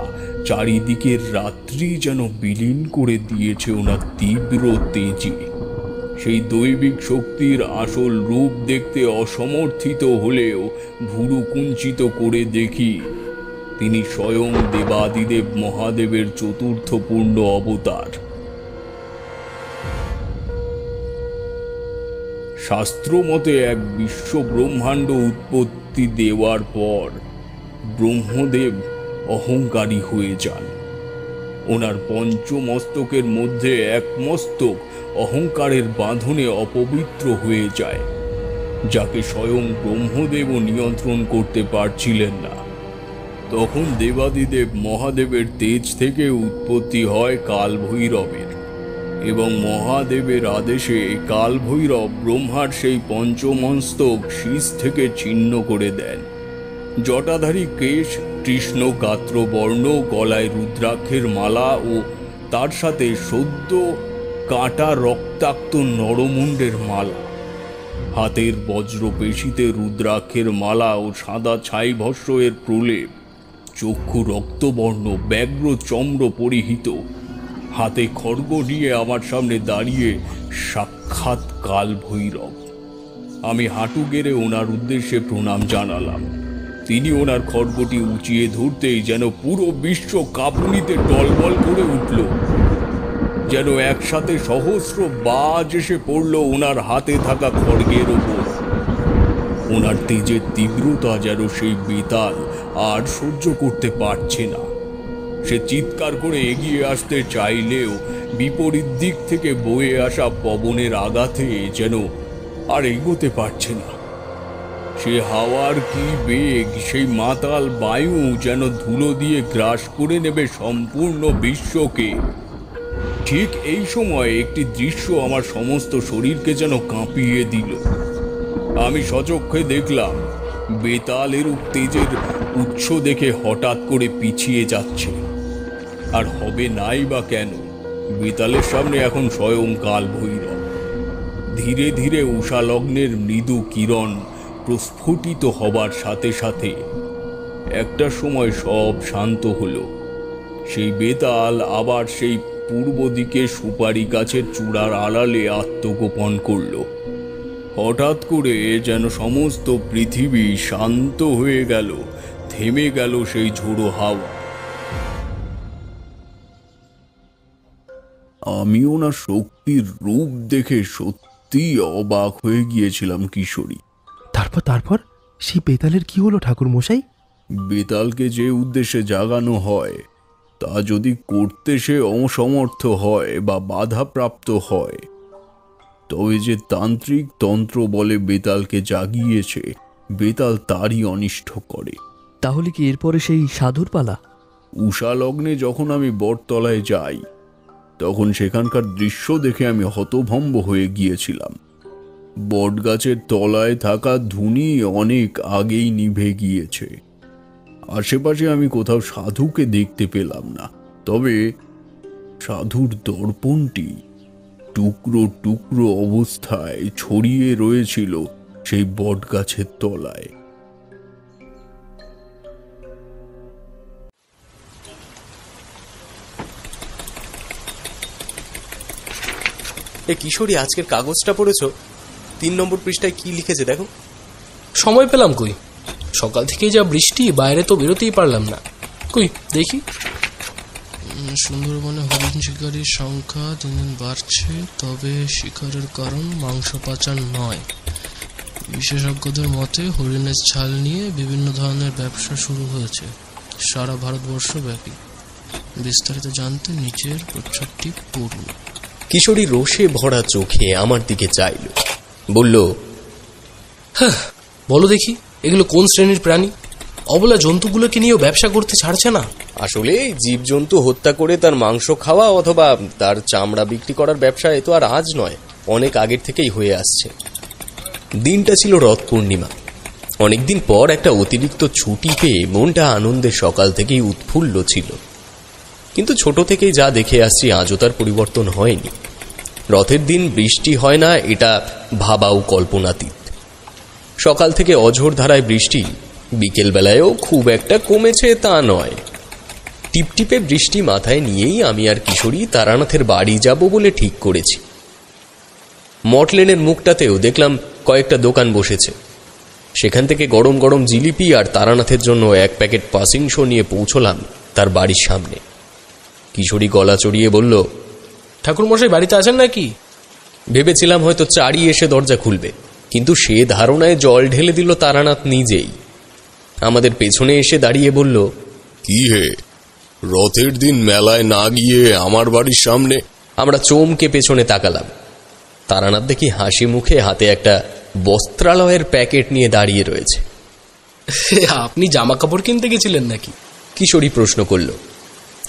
চারিদিকের রাত্রি যেন বিলীন করে দিয়েছে ওনার তীব্র তেজে। সেই দৈবিক শক্তির আসল রূপ দেখতে অসমর্থিত হলেও ভুরু কুঞ্চিত করে দেখি তিনি স্বয়ং দেবাদিদেব মহাদেবের চতুর্থ পূর্ণ অবতার। শাস্ত্র মতে এক বিশ্ব ব্রহ্মাণ্ড উৎপত্তি দেওয়ার পর ব্রহ্মদেব অহংকারী হয়ে যান। ওনার পঞ্চমস্তকের মধ্যে এক মস্তক অহংকারের বাঁধনে অপবিত্র হয়ে যায়, যাকে স্বয়ং ব্রহ্মদেবও নিয়ন্ত্রণ করতে পারছিলেন না। তখন দেবাদিদেব মহাদেবের তেজ থেকে উৎপত্তি হয় কাল ভৈরবের, এবং মহাদেবের আদেশে কাল ভৈরব ব্রহ্মার সেই পঞ্চমস্তক শীষ থেকে ছিন্ন করে দেন। জটাধারী কেশ, কৃষ্ণ গাত্র বর্ণ, গলায় রুদ্রাক্ষের মালা ও তার সাথে সদ্য কাটা রক্তাক্ত নরমুণ্ডের মালা, হাতের বজ্রপেশিতে রুদ্রাক্ষের মালা ও সাদা ছাই ভস্য এর প্রলেপ, চক্ষু রক্তবর্ণ, ব্যগ্র চম্র পরিহিত, হাতে খড়গ নিয়ে আমার সামনে দাঁড়িয়ে সাক্ষাৎ কাল ভৈরব। আমি হাঁটু গেড়ে ওনার উদ্দেশ্যে প্রণাম জানালাম। তিনি ওনার খড়গটি উঁচিয়ে ধরতেই যেন পুরো বিশ্ব কাঁপুনিতে টলবল করে উঠল, যেন একসাথে সহস্র বাজ এসে পড়ল ওনার হাতে থাকা খড়গের ওপর। ওনার তেজের তীব্রতা যেন সেই বেতাল আর সহ্য করতে পারছে না। সে চিৎকার করে এগিয়ে আসতে চাইলেও বিপরীত দিক থেকে বয়ে আসা পবনের আঘাতে যেন আর এগোতে পারছে না। সে হাওয়ার কি বেগ, সেই মাতাল বায়ু যেন ধুলো দিয়ে গ্রাস করে নেবে সম্পূর্ণ বিশ্বকে। ঠিক এই সময় একটি দৃশ্য আমার সমস্ত শরীরকে যেন কাঁপিয়ে দিল। আমি সচক্ষে দেখলাম বেতালের তেজের উৎস দেখে হঠাৎ করে পিছিয়ে যাচ্ছে। আর হবে নাই বা কেন, বেতালের সামনে এখন স্বয়ং কাল ভৈরব। ধীরে ধীরে উষালগ্নের মৃদু কিরণ প্রস্ফুটিত হবার সাথে সাথে একটা সময় সব শান্ত হলো। সেই বেতাল আবার সেই পূর্ব দিকে সুপারি গাছের চূড়ার আড়ালে আত্মগোপন করল। হঠাৎ করে যেন সমস্ত পৃথিবী শান্ত হয়ে গেল, থেমে গেল সেই ঝোড়ো হাওয়া। আমি ওনার শক্তির রূপ দেখে সত্যি অবাক হয়ে গিয়েছিলাম কিশোরী। তারপর সেই বেতালের কি হলো ঠাকুর মশাই? বেতালকে যে উদ্দেশ্যে জাগানো হয় তা যদি করতে সে অসমর্থ হয় বা বাধাপ্রাপ্ত হয়, তবে যে তান্ত্রিক তন্ত্র বলে বেতালকে জাগিয়েছে, বেতাল তারই অনিষ্ট করে। তাহলে কি এরপরে সেই সাধুর পালা? উষা লগ্নে যখন আমি বটতলায় যাই, তখন সেখানকার দৃশ্য দেখে আমি হতভম্ব হয়ে গিয়েছিলাম। বটগাছের তলায় থাকা ধুনি অনেক আগেই নিভে গিয়েছে। আশেপাশে আমি কোথাও সাধুকে দেখতে পেলাম না, তবে সাধুর দর্পণটি টুকরো টুকরো অবস্থায় ছড়িয়ে রয়েছিল সেই বটগাছের তলায়। কিশোরী, আজকের কাগজটা পড়েছো? 3 নম্বর পৃষ্ঠায় কি লিখেছে দেখো। সময় পেলাম কই, সকাল থেকেই যা বৃষ্টি, বাইরে তো বেরোতেই পারলাম না। কই দেখি। সুন্দরবনে হরিণ শিকারীর সংখ্যা দিন দিন বাড়ছে, তবে শিকারের কারণ মাংস পাচার নয়। বিশেষজ্ঞদের মতে হরিণের ছাল নিয়ে বিভিন্ন ধরনের ব্যবসা শুরু হয়েছে সারা ভারতবর্ষ ব্যাপী। বিস্তারিত জানতে নিচের প্রচ্ছদটি পড়ুন। কিশোরী রোষে ভরা চোখে আমার দিকে চাইল, বলল, হ্যাঁ বলো দেখি, এগুলো কোন শ্রেণীর প্রাণী? অবলা জন্তুগুলোকে নিয়েও ব্যবসা করতে ছাড়ছে না। আসলে জীবজন্তু হত্যা করে তার মাংস খাওয়া অথবা তার চামড়া বিক্রি করার ব্যবসা এ তো আর আজ নয়, অনেক আগের থেকেই হয়ে আসছে। দিনটা ছিল রথ পূর্ণিমা। অনেকদিন পর একটা অতিরিক্ত ছুটি পেয়ে মনটা আনন্দে সকাল থেকেই উৎফুল্ল ছিল। কিন্তু ছোট থেকেই যা দেখে আসছি আজও তার পরিবর্তন হয়নি। রথের দিন বৃষ্টি হয় না, এটা ভাবাও কল্পনাতীত। সকাল থেকে অঝোর ধারায় বৃষ্টি, বিকেল বেলায়ও খুব একটা কমেছে তা নয়। টিপটিপে বৃষ্টি মাথায় নিয়েই আমি আর কিশোরী তারানাথের বাড়ি যাব বলে ঠিক করেছি। মটলেনের মুখটাতেও দেখলাম কয়েকটা দোকান বসেছে। সেখান থেকে গরম গরম জিলিপি আর তারানাথের জন্য 1 প্যাকেট পাসিংশো নিয়ে পৌঁছলাম তার বাড়ির সামনে। কিশোরী গলা চড়িয়ে বলল, ঠাকুরমশাই বাড়িতে আছেন নাকি? ভেবেছিলাম হয়তো চারি এসে দরজা খুলবে, কিন্তু সে ধারণায় জল ঢেলে দিল তারানাথ নিজেই। আমাদের পেছনে এসে দাঁড়িয়ে বলল, কি হে, রথের দিন মেলায় না গিয়ে আমার বাড়ির সামনে? আমরা চমকে পেছনে তাকালাম। তারানাথ দেখি হাসি মুখে হাতে একটা বস্ত্রালয়ের প্যাকেট নিয়ে দাঁড়িয়ে রয়েছে। আপনি জামা কাপড় কিনতে গেছিলেন নাকি? কিশোরী প্রশ্ন করল।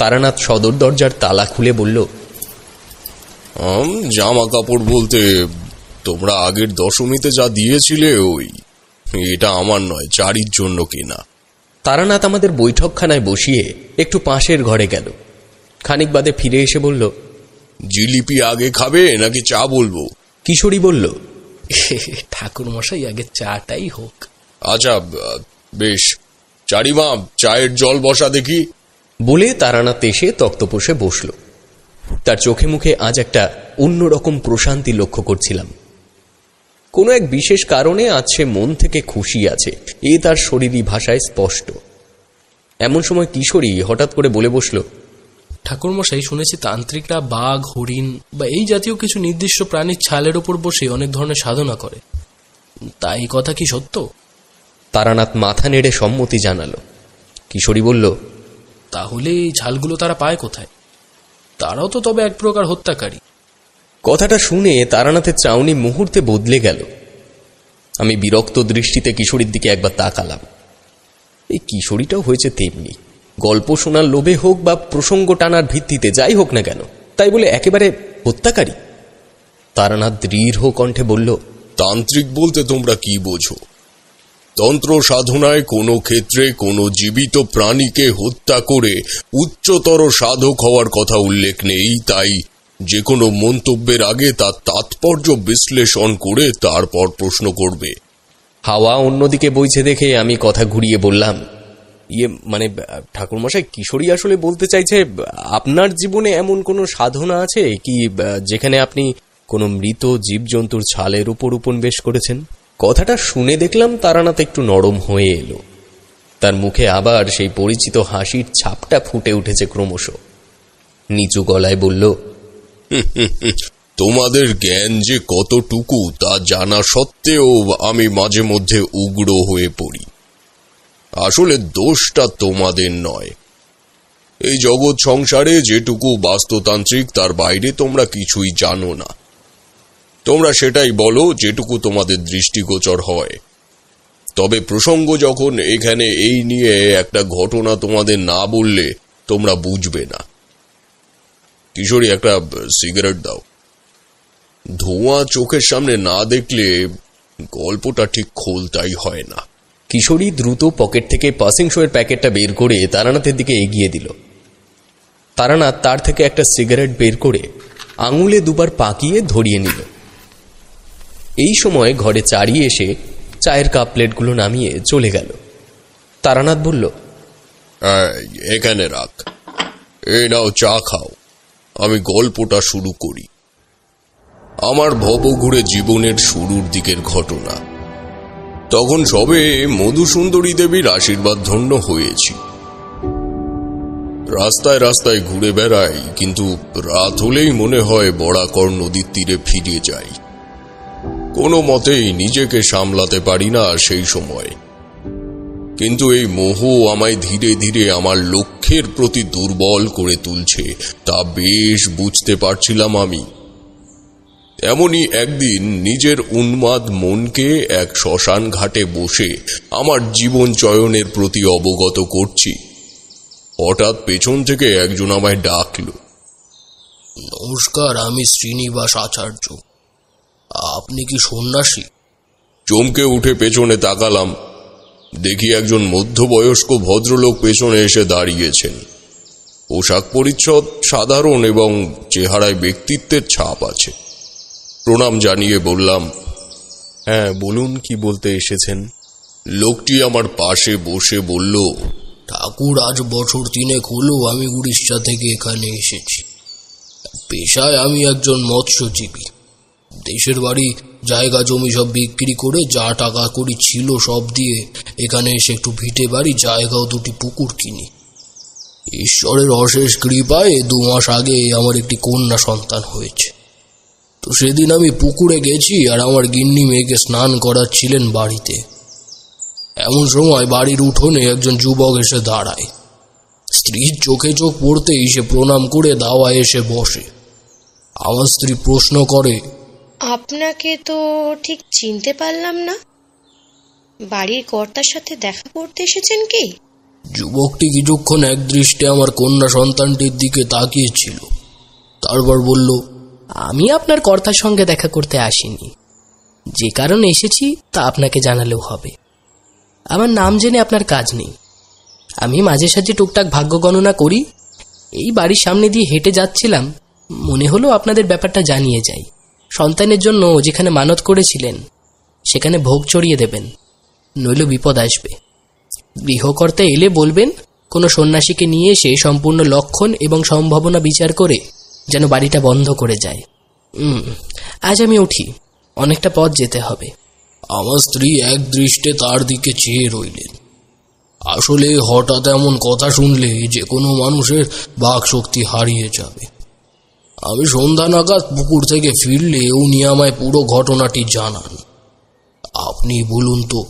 তারানাথ সদর দরজার তালা খুলে বলল, জামা কাপড় বলতে তোমরা আগের দশমীতে যা দিয়েছিলে ওই, এটা আমার নয়, চারির জন্য কিনা। তারানাথ আমাদের বৈঠকখানায় বসিয়ে একটু পাশের ঘরে গেল। খানিক বাদে ফিরে এসে বলল, জিলিপি আগে খাবে নাকি চা বলবো? কিশোরী বলল, ঠাকুরমশাই আগে চাটাই হোক। আচ্ছা বেশ, চারিমা চায়ের জল বসা দেখি। বলে তারানাথ এসে তক্তপোষে বসল। তার চোখে মুখে আজ একটা অন্যরকম প্রশান্তি লক্ষ্য করছিলাম। কোনো এক বিশেষ কারণে আজ সে মন থেকে খুশি আছে, এ তার শরীরী ভাষায় স্পষ্ট। এমন সময় কিশোরী হঠাৎ করে বলে বসল, ঠাকুরমশাই, শুনেছি তান্ত্রিকরা বাঘ, হরিণ বা এই জাতীয় কিছু নির্দিষ্ট প্রাণীর ছালের ওপর বসে অনেক ধরনের সাধনা করে, তাই কথা কি সত্য? তারানাথ মাথা নেড়ে সম্মতি জানালো। কিশোরী বলল, তাহলে এই ঝালগুলো তারা পায় কোথায়? তারাও তো তবে এক প্রকার হত্যাকারী। কথাটা শুনে তারানাথের চাউনি মুহূর্তে বদলে গেল। আমি বিরক্ত দৃষ্টিতে কিশোরীর দিকে একবার তাকালাম। এই কিশোরীটাও হয়েছে তেমনি, গল্প শোনার লোভে হোক বা প্রসঙ্গ টানার ভিত্তিতে যাই হোক না কেন, তাই বলে একেবারে হত্যাকারী। তারানাথ দৃঢ় কণ্ঠে বলল, তান্ত্রিক বলতে তোমরা কি বোঝো? তন্ত্র সাধনায় কোনো ক্ষেত্রে কোনো জীবিত প্রাণীকে হত্যা করে উচ্চতর সাধক হওয়ার কথা উল্লেখ নেই। তাই যে কোনো মন্তব্যের আগে তার তাৎপর্য বিশ্লেষণ করে তারপর প্রশ্ন করবে। হাওয়া অন্যদিকে বইছে দেখে আমি কথা ঘুরিয়ে বললাম, মানে ঠাকুরমশাই, কিশোরী আসলে বলতে চাইছে আপনার জীবনে এমন কোনো সাধনা আছে কি যেখানে আপনি কোনো মৃত জীবজন্তুর ছালের উপর উপনিবেশ করেছেন? কথাটা শুনে দেখলাম তারানাথ একটু নরম হয়ে এলো। তার মুখে আবার সেই পরিচিত হাসির ছাপটা ফুটে উঠেছে ক্রমশ। নিচু গলায় বলল, তোমাদের জ্ঞান যে কতটুকু তা জানা সত্ত্বেও আমি মাঝে মধ্যে উগ্র হয়ে পড়ি। আসলে দোষটা তোমাদের নয়। এই জগৎ সংসারে যেটুকু বাস্তুতান্ত্রিক তার বাইরে তোমরা কিছুই জানো না। তোমরা সেটাই বলো যেটুকু তোমাদের দৃষ্টিগোচর হয়। তবে প্রসঙ্গ যখন এখানে এই নিয়ে একটা ঘটনা তোমাদের না বললে তোমরা বুঝবে না। কিশোরী, একটা সিগারেট দাও। ধোঁয়া চোখের সামনে না দেখলে গল্পটা ঠিক খোলতাই হয় না। কিশোরী দ্রুত পকেট থেকে পাসিং শোয়ের প্যাকেটটা বের করে তারানাথের দিকে এগিয়ে দিল। তারানাথ তার থেকে একটা সিগারেট বের করে আঙুলে দুবার পাকিয়ে ধরিয়ে নিল। এই সময় ঘরে চাড়িয়ে এসে চায়ের কাপ প্লেটগুলো নামিয়ে চলে গেল। তারানাথ বলল, এখানে রাখ, এই নাও চা খাও, আমি গল্পটা শুরু করি। আমার ভবঘুরে জীবনের শুরুর দিকের ঘটনা। তখন সবে মধুসুন্দরী দেবীর আশীর্বাদ ধন্য হয়েছি। রাস্তায় রাস্তায় ঘুরে বেড়াই, কিন্তু রাত হলেই মনে হয় বরাকর নদীর তীরে ফিরে যাই। কোনো মতেই নিজেকে সামলাতে পারি না সেই সময়। কিন্তু এই মোহ আমায় ধীরে ধীরে আমার লক্ষ্যের প্রতি দুর্বল করে তুলছে, তা বেশ বুঝতে পারছিলাম আমি। এমনই একদিন নিজের উন্মাদ মনকে এক শ্মশান ঘাটে বসে আমার জীবন চয়নের প্রতি অবগত করছি। হঠাৎ পেছন থেকে একজন আমায় ডাকল। নমস্কার, আমি শ্রীনিবাস আচার্য। আপনি কি সন্ন্যাসী? চমকে উঠে পেছনে তাকালাম। দেখি একজন মধ্যবয়স্ক ভদ্রলোক পেছনে এসে দাঁড়িয়েছেন। পোশাক পরিচ্ছদ সাধারণ এবং চেহারায় ব্যক্তিত্বের ছাপ আছে। প্রণাম জানিয়ে বললাম, হ্যাঁ বলুন, কি বলতে এসেছেন? লোকটি আমার পাশে বসে বলল, ঠাকুর, আজ বছর 3 হলো আমি উড়িষ্যা থেকে এখানে এসেছি। পেশায় আমি একজন মৎস্যজীবী। দেশের বাড়ি জায়গা জমি সব বিক্রি করে যা টাকা কড়ি ছিল সব দিয়ে এখানে এসে একটু ভিটে বাড়ি, জায়গা ও 2টি পুকুর কিনি। ঈশ্বরের অশেষ কৃপায় 2 মাস আগে আমার একটি কন্যা সন্তান হয়েছে। তো সেদিন আমি পুকুরে গেছি আর আমার গিন্নি মেয়েকে স্নান করাচ্ছিলেন বাড়িতে। এমন সময় বাড়ির উঠোনে একজন যুবক এসে দাঁড়ায়। স্ত্রীর চোখে চোখ পড়তেই সে প্রণাম করে দাওয়ায় এসে বসে। আমার স্ত্রী প্রশ্ন করে, আপনাকে তো ঠিক চিনতে পারলাম না, বাড়ির কর্তার সাথে দেখা করতে এসেছেন কি? যুবকটি কিছুক্ষণ একদৃষ্টে আমার কন্যা সন্তানটির দিকে তাকিয়েছিল, তারপর বলল, আমি আপনার কর্তার সঙ্গে দেখা করতে আসিনি। যে কারণে এসেছি তা আপনাকে জানালেও হবে। আমার নাম জেনে আপনার কাজ নেই। আমি মাঝে সাঝে টুকটাক ভাগ্য গণনা করি। এই বাড়ির সামনে দিয়ে হেঁটে যাচ্ছিলাম, মনে হলো আপনাদের ব্যাপারটা জানিয়ে যাই। সন্তানের জন্য যেখানে মানত করেছিলেন সেখানে ভোগ চড়িয়ে দেবেন, নইলে বিপদ আসবে। গৃহকর্তা এলে বলবেন কোনো সন্ন্যাসীকে নিয়ে এসে সম্পূর্ণ লক্ষণ এবং সম্ভাবনা বিচার করে যেন বাড়িটা বন্ধ করে যায়। আজ আমি উঠি, অনেকটা পথ যেতে হবে। আমার স্ত্রী একদৃষ্টে তার দিকে চেয়ে রইলেন। আসলে হঠাৎ এমন কথা শুনলে যে কোনো মানুষের বাক শক্তি হারিয়ে যাবে। আমি সন্ধ্যা নাগাদ পুকুর থেকে ফিরলে উনি আমায় পুরো ঘটনাটি জানান। আপনি বলুন তো,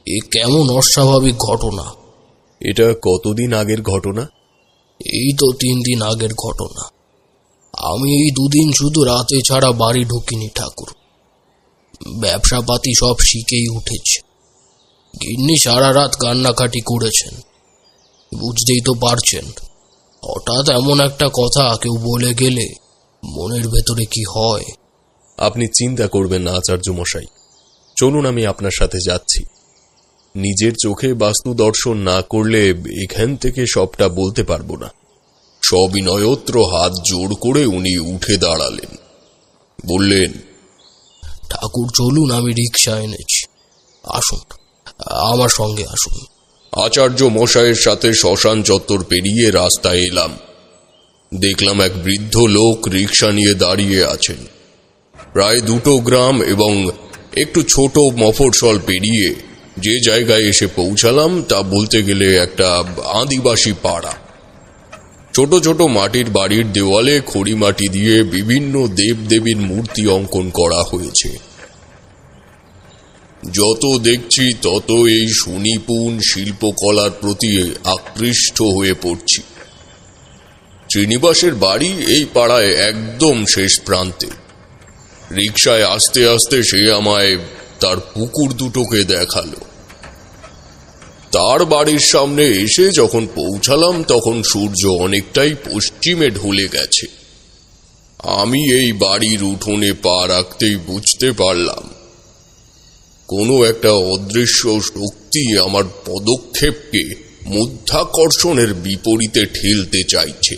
এ কেমন অস্বাভাবিক ঘটনা? এটা কতদিন আগের ঘটনা? এই তো 3 দিন আগের ঘটনা। আমি এই 2 দিন শুধু রাতে ছাড়া বাড়ি ঢুকিনি ঠাকুর। ব্যবসাপাতি সব শিখেই উঠেছে। গিন্নি সারা রাত কান্নাকাটি করেছেন। বুঝতেই তো পারছেন, হঠাৎ এমন একটা কথা কেউ বলে গেলে মনের ভেতরে কি হয়। আপনি চিন্তা করবেন না আচার্য মশাই, চলুন আমি আপনার সাথে যাচ্ছি। নিজের চোখে বাস্তু দর্শন না করলে এখান থেকে সবটা বলতে পারবো না। সবিনয়ত্র হাত জোর করে উনি উঠে দাঁড়ালেন, বললেন, ঠাকুর চলুন, আমি রিক্সা এনেছি, আসুন, আমার সঙ্গে আসুন। আচার্য মশাইয়ের সাথে শ্মশান চত্বর পেরিয়ে রাস্তায় এলাম। দেখলাম এক বৃদ্ধ লোক রিক্সা নিয়ে দাঁড়িয়ে আছেন। প্রায় 2 গ্রাম এবং একটু ছোট মফস্বল পেরিয়ে যে জায়গায় এসে পৌঁছালাম তা বলতে গেলে একটা আদিবাসী পাড়া। ছোট ছোট মাটির বাড়ির দেওয়ালে খড়ি মাটি দিয়ে বিভিন্ন দেবদেবীর মূর্তি অঙ্কন করা হয়েছে। যত দেখছি তত এই সুনিপুণ শিল্পকলার প্রতি আকৃষ্ট হয়ে পড়ছি। শ্রীনিবাসের বাড়ি এই পাড়ায় একদম শেষ প্রান্তে। রিকশায় আস্তে আস্তে সে আমায় তার পুকুর দুটোকে দেখালো। তার বাড়ির সামনে এসে যখন পৌঁছালাম তখন সূর্য অনেকটাই পশ্চিমে ঢলে গেছে। আমি এই বাড়ির উঠোনে পা রাখতেই বুঝতে পারলাম কোনো একটা অদৃশ্য শক্তি আমার পদক্ষেপকে মধ্যাকর্ষণের বিপরীতে ঠেলতে চাইছে।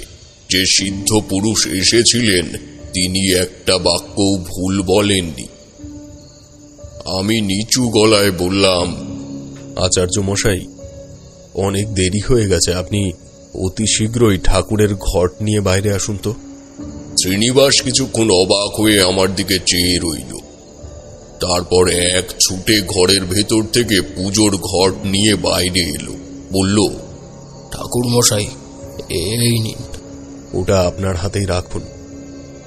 যে সিদ্ধ পুরুষ এসেছিলেন তিনি একটা বাক্যও ভুল বলেননি। আমি নিচু গলায় বললাম, আচার্য মশাই, অনেক দেরি হয়ে গেছে, আপনি অতি শীঘ্রই ঠাকুরের ঘট নিয়ে বাইরে আসুন তো। শ্রীনিবাস কিছুক্ষণ অবাক হয়ে আমার দিকে চেয়ে রইল। তারপর এক ছুটে ঘরের ভেতর থেকে পুজোর ঘট নিয়ে বাইরে এলো। বলল, ঠাকুর মশাই, এই নিন। ওটা আপনার হাতেই রাখুন।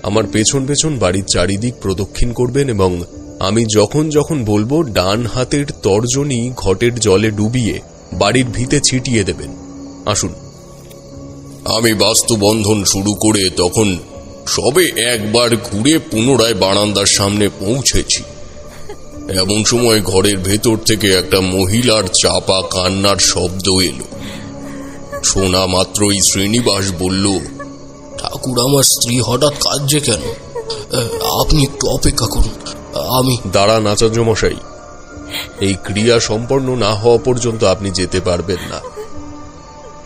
আমার পেছন পেছন বাড়ির চারিদিক প্রদক্ষিণ করবেন এবং আমি যখন যখন বলবো ডান হাতের তর্জনী ঘটের জলে ডুবিয়ে বাড়ির ভিতে ছিটিয়ে দেবেন। আসুন। আমি বাস্তুবন্ধন শুরু করে তখন সবে একবার ঘুরে পুনরায় বারান্দার সামনে পৌঁছেছি। এমন সময় ঘরের ভেতর থেকে একটা মহিলার চাপা কান্নার শব্দ এলো। শোনা মাত্রই শ্রীনিবাস বলল, ঠাকুর, আমার স্ত্রী হঠাৎ কাঁদছে কেন? আপনি একটু অপেক্ষা করুন, আমি। দাঁড়ান আচার্য মশাই, এই ক্রিয়া সম্পন্ন না হওয়া পর্যন্ত আপনি যেতে পারবেন না।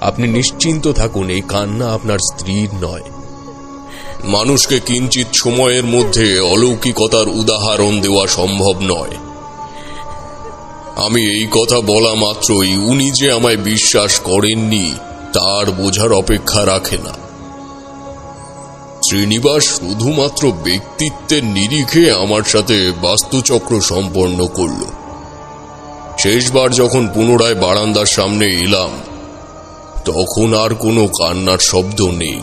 আপনি নিশ্চিন্ত থাকুন, এই কান্না আপনার স্ত্রীর নয়। মানুষকে কিঞ্চিত সময়ের মধ্যে অলৌকিকতার উদাহরণ দেওয়া সম্ভব নয়। আমি এই কথা বলা মাত্রই উনি যে আমায় বিশ্বাস করেননি তার বোঝার অপেক্ষা রাখে না। শ্রীনিবাস শুধুমাত্র ব্যক্তিত্বের নিরিখে আমার সাথে বাস্তুচক্র সম্পন্ন করল। শেষবার যখন পুনরায় বারান্দার সামনে এলাম তখন আর কোনো কান্নার শব্দ নেই।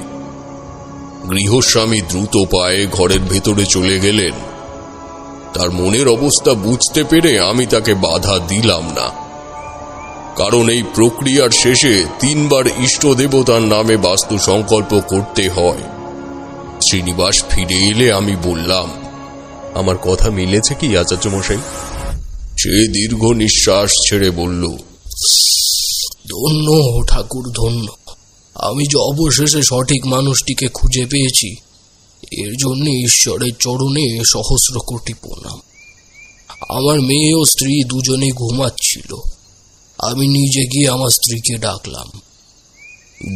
গৃহস্বামী দ্রুত পায়ে ঘরের ভেতরে চলে গেলেন। তার মনের অবস্থা বুঝতে পেরে আমি তাকে বাধা দিলাম না, কারণ এই প্রক্রিয়ার শেষে 3 বার ইষ্ট দেবতার নামে বাস্তু সংকল্প করতে হয়। শ্রীনিবাস ফিরে এলে আমি বললাম, আমার কথা মিলেছে কি আচার্য মশাই? সে দীর্ঘ নিঃশ্বাস ছেড়ে বলল, ধন্য ঠাকুর, ধন্য। আমি যে অবশেষে সঠিক মানুষটিকে খুঁজে পেয়েছি, এর জন্য ঈশ্বরের চরণে সহস্র কোটি প্রণাম। আমার মেয়ে ও স্ত্রী দুজনেই ঘুমাচ্ছিল। আমি নিজে গিয়ে আমার স্ত্রীকে ডাকলাম।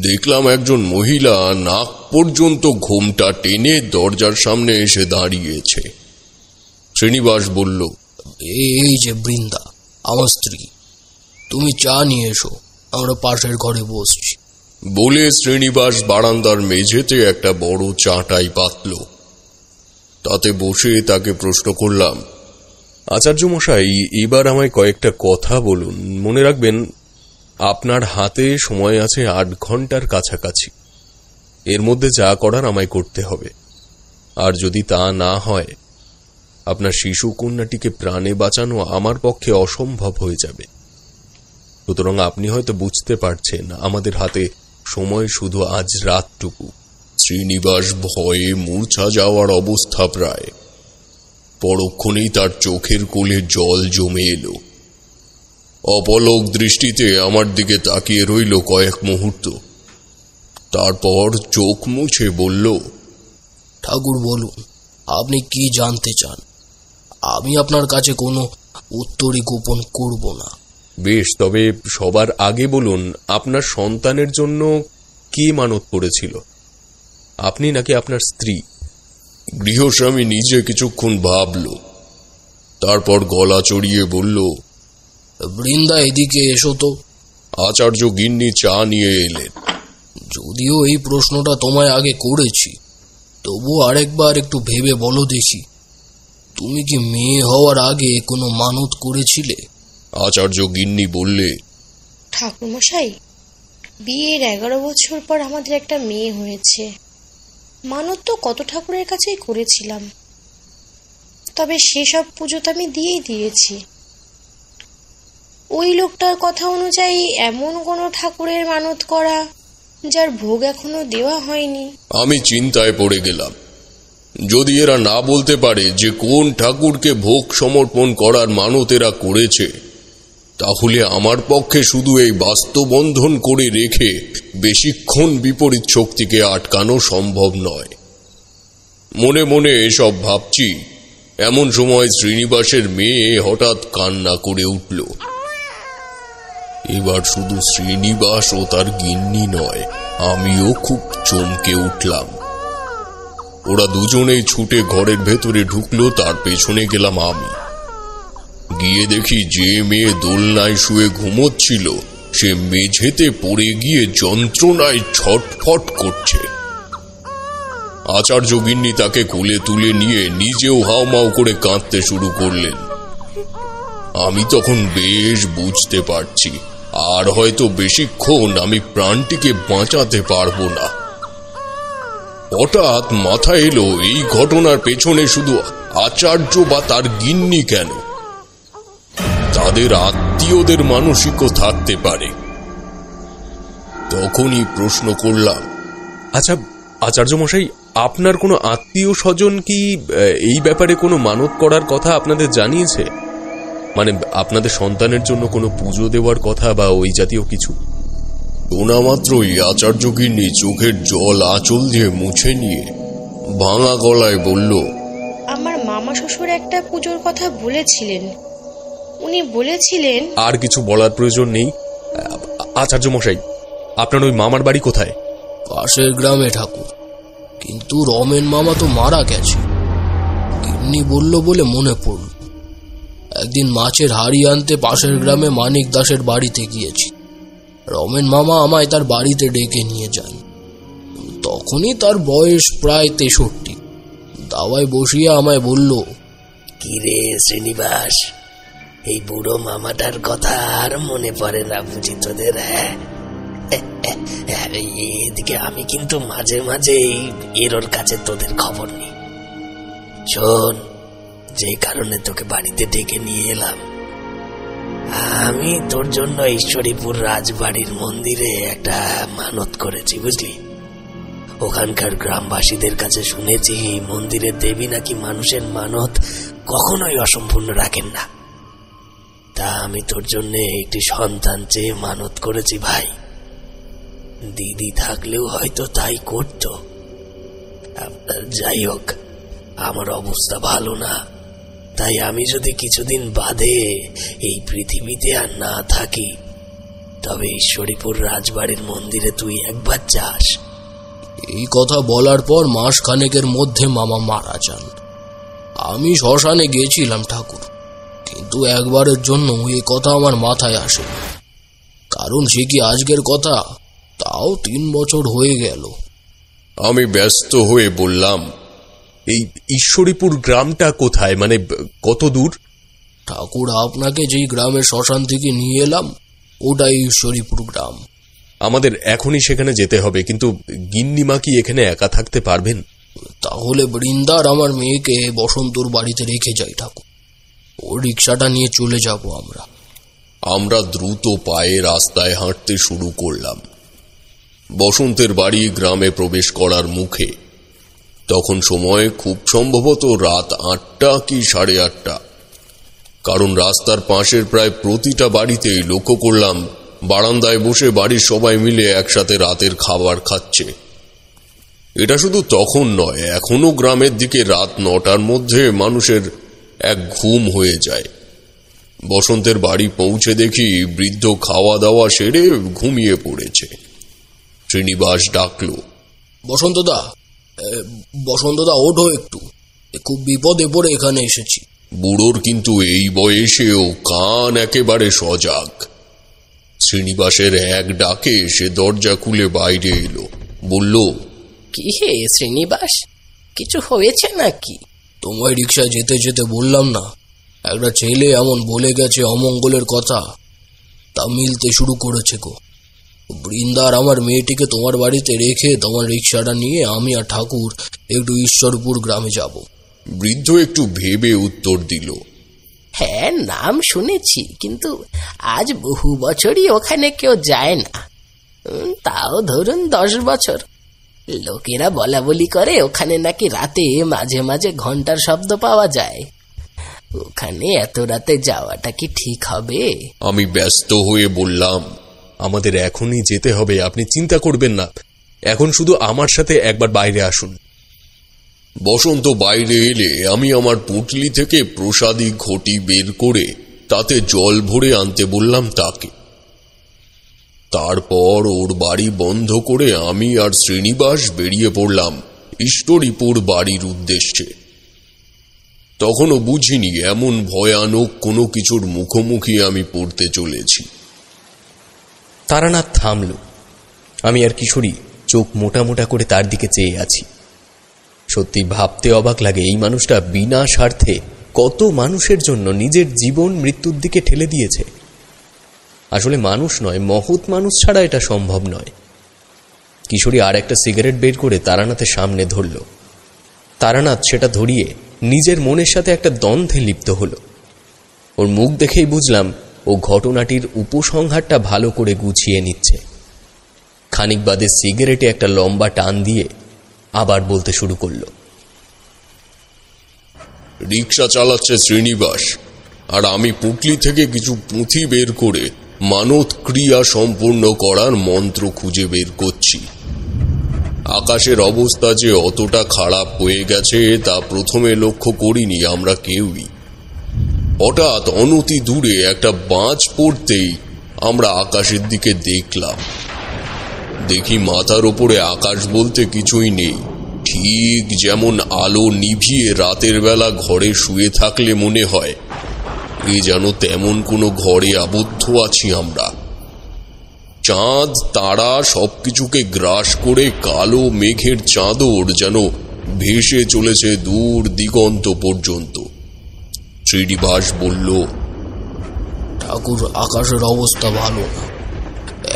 দেখলাম একজন মহিলা নাক পর্যন্ত ঘোমটা টেনে দরজার সামনে এসে দাঁড়িয়েছে। শ্রীনিবাস বলল, এই যে বৃন্দা, আমার স্ত্রী, তুমি চা নিয়ে এসো, আমরা পাশের ঘরে বসছি। বলে শ্রীনিবাস বারান্দার মেঝেতে একটা বড় চাটাই পাতল। তাতে বসে তাকে প্রশ্ন করলাম, আচার্য মশাই, এবার আমায় কয়েকটা কথা বলুন। মনে রাখবেন, আপনার হাতে সময় আছে 8 ঘন্টার কাছাকাছি। এর মধ্যে যা করার আমায় করতে হবে। আর যদি তা না হয়, আপনার শিশু কন্যাটিকে প্রাণে বাঁচানো আমার পক্ষে অসম্ভব হয়ে যাবে। সুতরাং আপনি হয়তো বুঝতে পারছেন আমাদের হাতে সময় শুধু আজ রাতটুকু। শ্রীনিবাস ভয়ে মূর্ছা যাওয়ার অবস্থা প্রায়। পরক্ষণেই তার চোখের কোলে জল জমে এলো। অপলক দৃষ্টিতে আমার দিকে তাকিয়ে রইল কয়েক মুহূর্ত, তারপর চোখ মুছে বলল, ঠাকুর বলুন, আপনি কি জানতে চান? আমি আপনার কাছে কোনো উত্তরই গোপন করব না। বেশ, তবে সবার আগে বলুন, আপনার সন্তানের জন্য কে মানত করেছিল? আপনি নাকি আপনার স্ত্রী? গৃহস্বামী নিজে কিছুক্ষণ ভাবল, তারপর গলা চড়িয়ে বলল, বৃন্দা, এদিকে এসো তো। আচার্য গিন্নি চা নিয়ে এলেন। যদিও এই প্রশ্নটা তোমায় আগে করেছি, তবু আরেকবার একটু ভেবে বলো দেখি, তুমি কি মেয়ে হওয়ার আগে কোনো মানত করেছিলে? আচার্য গিন্নি বললে, ঠাকুরমশাই, বিয়ের 11 বছর পর আমাদের একটা মেয়ে হয়েছে। মানত তো কত ঠাকুরের কাছেই করেছিলাম, তবে সেসব পুজো তো আমি দিয়েছি। ওই লোকটার কথা অনুযায়ী এমন কোনো ঠাকুরের মানত করা যার ভোগ এখনো দেওয়া হয়নি। আমি চিন্তায় পড়ে গেলাম। যদি এরা না বলতে পারে যে কোন ঠাকুরকে ভোগ সমর্পণ করার মানত এরা করেছে, তাহলে আমার পক্ষে শুধু এই বাস্তবন্ধন করে রেখে বেশিক্ষণ বিপরীত শক্তিকে আটকানো সম্ভব নয়। মনে মনে এসব ভাবছি, এমন সময় শ্রীনিবাসের মেয়ে হঠাৎ কান্না করে উঠল। এবার শুধু শ্রীনিবাস ও তার গিন্নি নয়, আমিও খুব চমকে উঠলাম। ওরা দুজনেই ছুটে ঘরের ভেতরে ঢুকলো, তার পেছনে গেলাম আমি। গিয়ে দেখি যে মেয়ে দোলনায় শুয়ে ঘুমোচ্ছিল সে মেঝেতে পড়ে গিয়ে যন্ত্রণায় ছটফট করছে। আচার্য গিন্নি তাকে কোলে তুলে নিয়ে নিজেও হাউমাউ করে কাঁদতে শুরু করলেন। আমি তখন বেশ বুঝতে পারছি আর হয়তো বেশিক্ষণ আমি প্রাণটিকে বাঁচাতে পারবো না। হঠাৎ মাথায় এলো, এই ঘটনার পেছনে শুধু আচার্য বা তার গিন্নি কেন, তাদের আত্মীয়দের মানসিকও থাকতে পারে। তখনই প্রশ্ন করলাম, আচ্ছা আচার্য মশাই, আপনার কোনো আত্মীয় স্বজন কি এই ব্যাপারে কোনো মানত করার কথা আপনাদের জানিয়েছে? মানে আপনাদের সন্তানের জন্য কোনো পুজো দেওয়ার কথা বা ওই জাতীয় কিছু? শোনা মাত্রই আচার্য গিন্নি চোখের জল আঁচল দিয়ে মুছে নিয়ে ভাঙা গলায় বলল, আমার মামা শ্বশুর একটা পুজোর কথা বলেছিলেন। উনি বলেছিলেন। আর কিছু বলার প্রয়োজন নেই। আচার্য মশাই, আপনার ওই মামার বাড়ি কোথায়? পাশের গ্রামে ঠাকুর, কিন্তু রমেন মামা তো মারা গেছে। গিন্নি বলল বলে মনে পড়ল, একদিন মাছের হাড়ি আনতে পাশের গ্রামে মানিক দাসের বাড়িতে গিয়েছি। রমেন মামা আমায় তার বাড়িতে ডেকে নিয়ে যান। তখনই তার বয়স প্রায় 63। দাওয়ায় বসিয়ে আমায় বলল, কিরে শ্রীনিবাস, এই বুড়ো মামাটার কথা আর মনে পড়ে না বুঝি তোদের? এদিকে আমি কিন্তু মাঝে মাঝে এর কাছে তোদের খবর নিই। শোন, যে কারণে তোকে বাড়িতে ডেকে নিয়ে এলাম, আমি তোর জন্য ঈশ্বরীপুর রাজবাড়ির মন্দিরে একটা মানত করেছি, বুঝলি? ওখানকার গ্রামবাসীদের কাছে শুনেছি মন্দিরের দেবী নাকি মানুষের মানত কখনোই অসম্পূর্ণ রাখেন না। তা আমি তোর জন্য একটি সন্তান চেয়ে মানত করেছি ভাই। দিদি থাকলেও হয়তো তাই করত। যাই হোক, আমার অবস্থা ভালো না, তাই আমি যদি কিছুদিন বাদে এই পৃথিবীতে আর না থাকি, তবে ঈশ্বরীপুর রাজবাড়ির মন্দিরে তুই একবার যাস। এই কথা বলার পর মাস খানেকের মধ্যে মামা মারা যান। আমি শ্মশানে গিয়েছিলাম ঠাকুর, কিন্তু একবারের জন্য এই কথা আমার মাথায় আসে, কারণ সে কি আজকের কথা, তাও 3 বছর হয়ে গেল। আমি ব্যস্ত হয়ে বললাম, এই ঈশ্বরীপুর গ্রামটা কোথায়, মানে কত দূর? ঠাকুর, আপনাকে যেই গ্রামের শ্মশান থেকে নিয়ে এলাম ওটাই ঈশ্বরীপুর গ্রাম। আমাদের এখনই সেখানে যেতে হবে, কিন্তু গিন্নিমা কি এখানে একা থাকতে পারবেন? তাহলে বৃন্দার আমার মেয়েকে বসন্তর বাড়িতে রেখে যাই ঠাকুর, ও রিক্সাটা নিয়ে চলে যাব আমরা। আমরা দ্রুত পায়ে রাস্তায় হাঁটতে শুরু করলাম। বসন্তের বাড়ি গ্রামে প্রবেশ করার মুখে। তখন সময় খুব সম্ভবত রাত 8টা কি 8:30, কারণ রাস্তার পাশের প্রায় প্রতিটা বাড়িতেই লক্ষ্য করলাম বারান্দায় বসে বাড়ির সবাই মিলে একসাথে রাতের খাবার খাচ্ছে। এটা শুধু তখন নয়, এখনো গ্রামের দিকে রাত 9টার মধ্যে মানুষের এক ঘুম হয়ে যায়। বসন্তের বাড়ি পৌঁছে দেখি বৃদ্ধ খাওয়া দাওয়া সেরে ঘুমিয়ে পড়েছে। শ্রীনিবাস ডাকলো, বসন্তদা ওঠো একটু, খুব বিপদে পড়ে এখানে এসেছি। বুড়োর কিন্তু এই বয়সেও কান একেবারে সজাগ। শ্রীনিবাসের এক ডাকে সে দরজা খুলে বাইরে এলো, বলল, কি হে শ্রীনিবাস, কিছু হয়েছে নাকি? তোমায় রিক্সায় যেতে যেতে বললাম না, একটা ছেলে এমন বলে গেছে অমঙ্গলের কথা, তা মিলতে শুরু করেছে গো। বৃন্দার আমার মেয়েটিকে তোমার বাড়িতে রেখে তোমার রিক্সাটা নিয়ে আমি আর ঠাকুর একটু ঈশ্বরপুর গ্রামে যাব। বৃদ্ধ একটু ভেবে উত্তর দিল, হ্যাঁ, নাম শুনেছি, কিন্তু আজ বহু বছরই ওখানে কেউ যায় না। তাও ধরুন 10 বছর। লোকেরা বলা বলি করে ওখানে নাকি রাতে মাঝে মাঝে ঘন্টার শব্দ পাওয়া যায়। ওখানে এত রাতে যাওয়াটা কি ঠিক হবে? আমি ব্যস্ত হয়ে বললাম, আমাদের এখনই যেতে হবে, আপনি চিন্তা করবেন না, এখন শুধু আমার সাথে একবার বাইরে আসুন। বসন্ত বাইরে এলে আমি আমার পুটলি থেকে প্রসাদী ঘটি বের করে তাতে জল ভরে আনতে বললাম তাকে। তারপর ওর বাড়ি বন্ধ করে আমি আর শ্রীনিবাস বেরিয়ে পড়লাম ঈশ্বরীপুর বাড়ির উদ্দেশ্যে। তখনও বুঝিনি এমন ভয়ানক কোনো কিছুর মুখোমুখি আমি পড়তে চলেছি। তারানাথ থামল। আমি আর কিশোরী চোখ মোটা মোটা করে তার দিকে চেয়ে আছি। সত্যি ভাবতে অবাক লাগে, এই মানুষটা বিনা স্বার্থে কত মানুষের জন্য নিজের জীবন মৃত্যুর দিকে ঠেলে দিয়েছে। আসলে মানুষ নয়, মহৎ মানুষ ছাড়া এটা সম্ভব নয়। কিশোরী আর একটা সিগারেট বের করে তারানাথের সামনে ধরল। তারানাথ সেটা ধরিয়ে নিজের মনের সাথে একটা দ্বন্দ্বে লিপ্ত হল। ওর মুখ দেখেই বুঝলাম ও ঘটনাটির উপসংহারটা ভালো করে গুছিয়ে নিচ্ছে। খানিক বাদে সিগারেটে একটা লম্বা টান দিয়ে আবার বলতে শুরু করল, রিক্সা চালাচ্ছে শ্রীনিবাস, আর আমি পুটলি থেকে কিছু পুঁথি বের করে মানত ক্রিয়া সম্পূর্ণ করার মন্ত্র খুঁজে বের করছি। আকাশের অবস্থা যে অতটা খারাপ হয়ে গেছে তা প্রথমে লক্ষ্য করিনি আমরা কেউই। হঠাৎ অনতি দূরে একটা বাজ পড়তেই আমরা আকাশের দিকে দেখলাম। দেখি মাথার ওপরে আকাশ বলতে কিছুই নেই, ঠিক যেমন আলো নিভিয়ে রাতের বেলা ঘরে শুয়ে থাকলে মনে হয়, এ যেন তেমন কোনো ঘরে আবদ্ধ আছি আমরা। চাঁদ তারা সবকিছুকে গ্রাস করে কালো মেঘের চাদর যেন ভেসে চলেছে দূর দিগন্ত পর্যন্ত। শ্রীনিবাস বলল, ঠাকুর, আকাশের অবস্থা ভালো না,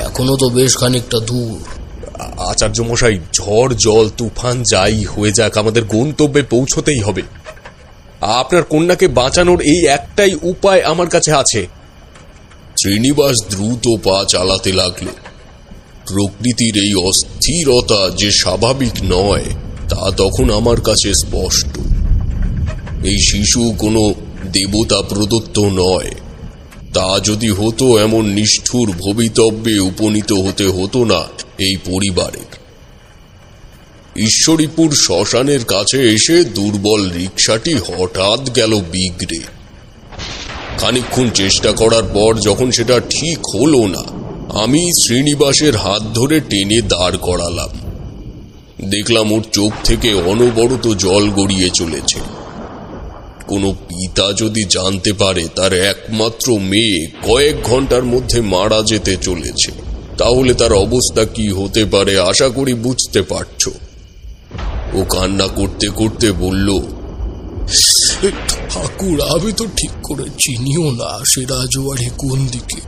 এখনো তো বেশ খানিকটা দূর। আচার্য মশাই, ঝড় জল তুফান যাই হয়ে যাক, আমাদের গন্তব্যে পৌঁছতেই হবে। আপনার কন্যাকে বাঁচানোর এই একটাই উপায় আমার কাছে আছে। শ্রীনিবাস দ্রুত পা চালাতে লাগলো। প্রকৃতির এই অস্থিরতা যে স্বাভাবিক নয় তা তখন আমার কাছে স্পষ্ট। এই শিশু কোনো দেবতা প্রদত্ত নয়। তা যদি হতো, এমন নিষ্ঠুর ভবিতব্যে উপনীত হতে হতো না এই পরিবারের। ঈশ্বরীপুর শ্মশানের কাছে এসে দুর্বল রিকশাটি হঠাৎ গেল বিগড়ে। খানিকক্ষণ চেষ্টা করার পর যখন সেটা ঠিক হলো না, আমি শ্রীনিবাসের হাত ধরে টেনে দাঁড় করালাম। দেখলাম ওর চোখ থেকে অনবরত জল গড়িয়ে চলেছে। কোনো পিতা যদি জানতে পারে তার একমাত্র মেয়ে কয়েক ঘন্টার মধ্যে মারা যেতে চলেছে, তাহলে তার অবস্থা কি হতে পারে আশা করি বুঝতে পারছো। ও কান্না করতে করতে বলল, ঠাকুর, আমি তো ঠিক করে চিনিও না সে রাজবাড়ি কোন দিকে।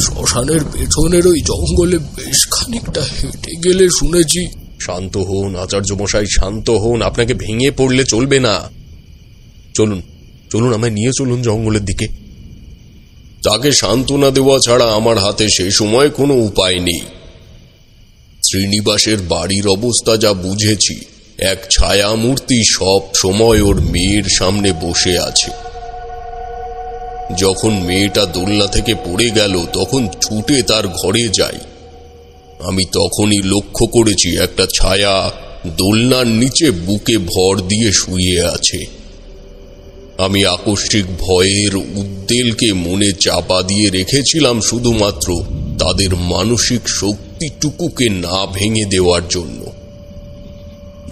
শ্মশানের পেছনের ওই জঙ্গলে বেশ খানিকটা হেঁটে গেলে শুনেছি। শান্ত হন আচার্য মশাই, শান্ত হন, আপনাকে ভেঙে পড়লে চলবে না। চলুন চলুন, আমায় নিয়ে চলুন জঙ্গলের দিকে। তাকে সান্ত্বনা দেওয়া ছাড়া আমার হাতে সে সময় কোনো উপায় নেই। শ্রীনিবাসের বাড়ির অবস্থা যা বুঝেছি, এক ছায়ামূর্তি সব সময় ওর মেয়ের সামনে বসে আছে। যখন মেয়েটা দোলনা থেকে পড়ে গেল তখন ছুটে তার ঘরে যাই। আমি তখনই লক্ষ্য করেছি একটা ছায়া দোলনার নিচে বুকে ভর দিয়ে শুয়ে আছে। আমি আকস্মিক ভয়ের উদ্বেলকে মনে চাপা দিয়ে রেখেছিলাম শুধুমাত্র তাদের মানসিক শক্তিটুকুকে না ভেঙে দেওয়ার জন্য।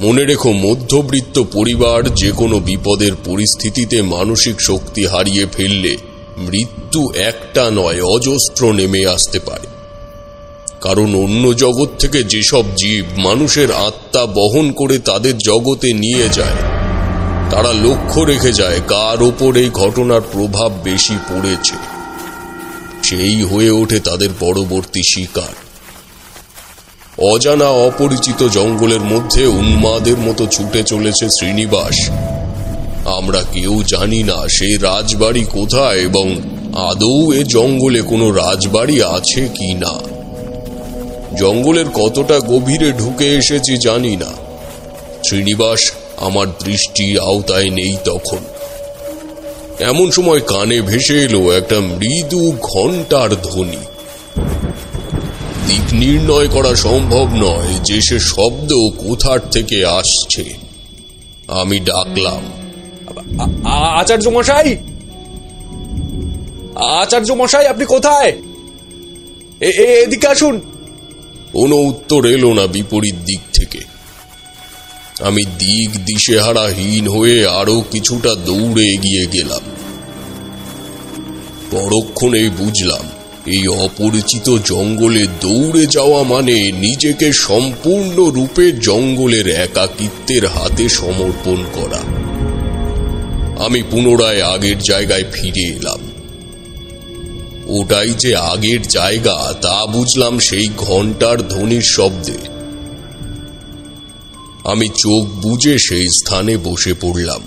মনে রেখো, মধ্যবিত্ত পরিবার যে কোনো বিপদের পরিস্থিতিতে মানসিক শক্তি হারিয়ে ফেললে মৃত্যু একটা নয়, অজস্র নেমে আসতে পারে। কারণ অন্য জগৎ থেকে যেসব জীব মানুষের আত্মা বহন করে তাদের জগতে নিয়ে যায়, তারা লক্ষ্য রেখে যায় কার ওপর এই ঘটনার প্রভাব বেশি পড়েছে, সেই হয়ে ওঠে তাদের পরবর্তী শিকার। অজানা অপরিচিত জঙ্গলের মধ্যে উন্মাদের মতো ছুটে চলেছে শ্রীনিবাস। আমরা কেউ জানি না সেই রাজবাড়ি কোথায় এবং আদৌ এ জঙ্গলে কোনো রাজবাড়ি আছে কি না। জঙ্গলের কতটা গভীরে ঢুকে এসেছি জানি না। শ্রীনিবাস আমার দৃষ্টি আওতায় নেই তখন। এমন সময় কানে ভেসে এলো একটা মৃদু ঘণ্টার ধ্বনি। দিক নির্ণয় করা সম্ভব নয় যে সে শব্দ কোথার থেকে আসছে। আমি ডাকলাম, আচার্য মশাই, আচার্য মশাই, আপনি কোথায়? এদিকে আসুন। কোনো উত্তর এলো না বিপরীত দিক থেকে। আমি দিক দিশেহারাহীন হয়ে আরো কিছুটা দৌড়ে এগিয়ে গেলাম। পরক্ষণেই বুঝলাম এই অপরিচিত জঙ্গলে দৌড়ে যাওয়া মানে নিজেকে সম্পূর্ণরূপে জঙ্গলের একাকিত্বের হাতে সমর্পণ করা। আমি পুনরায় আগের জায়গায় ফিরে এলাম। ওটাই যে আগের জায়গা তা বুঝলাম সেই ঘণ্টার ধ্বনির শব্দে। আমি চোখ বুজে সেই স্থানে বসে পড়লাম।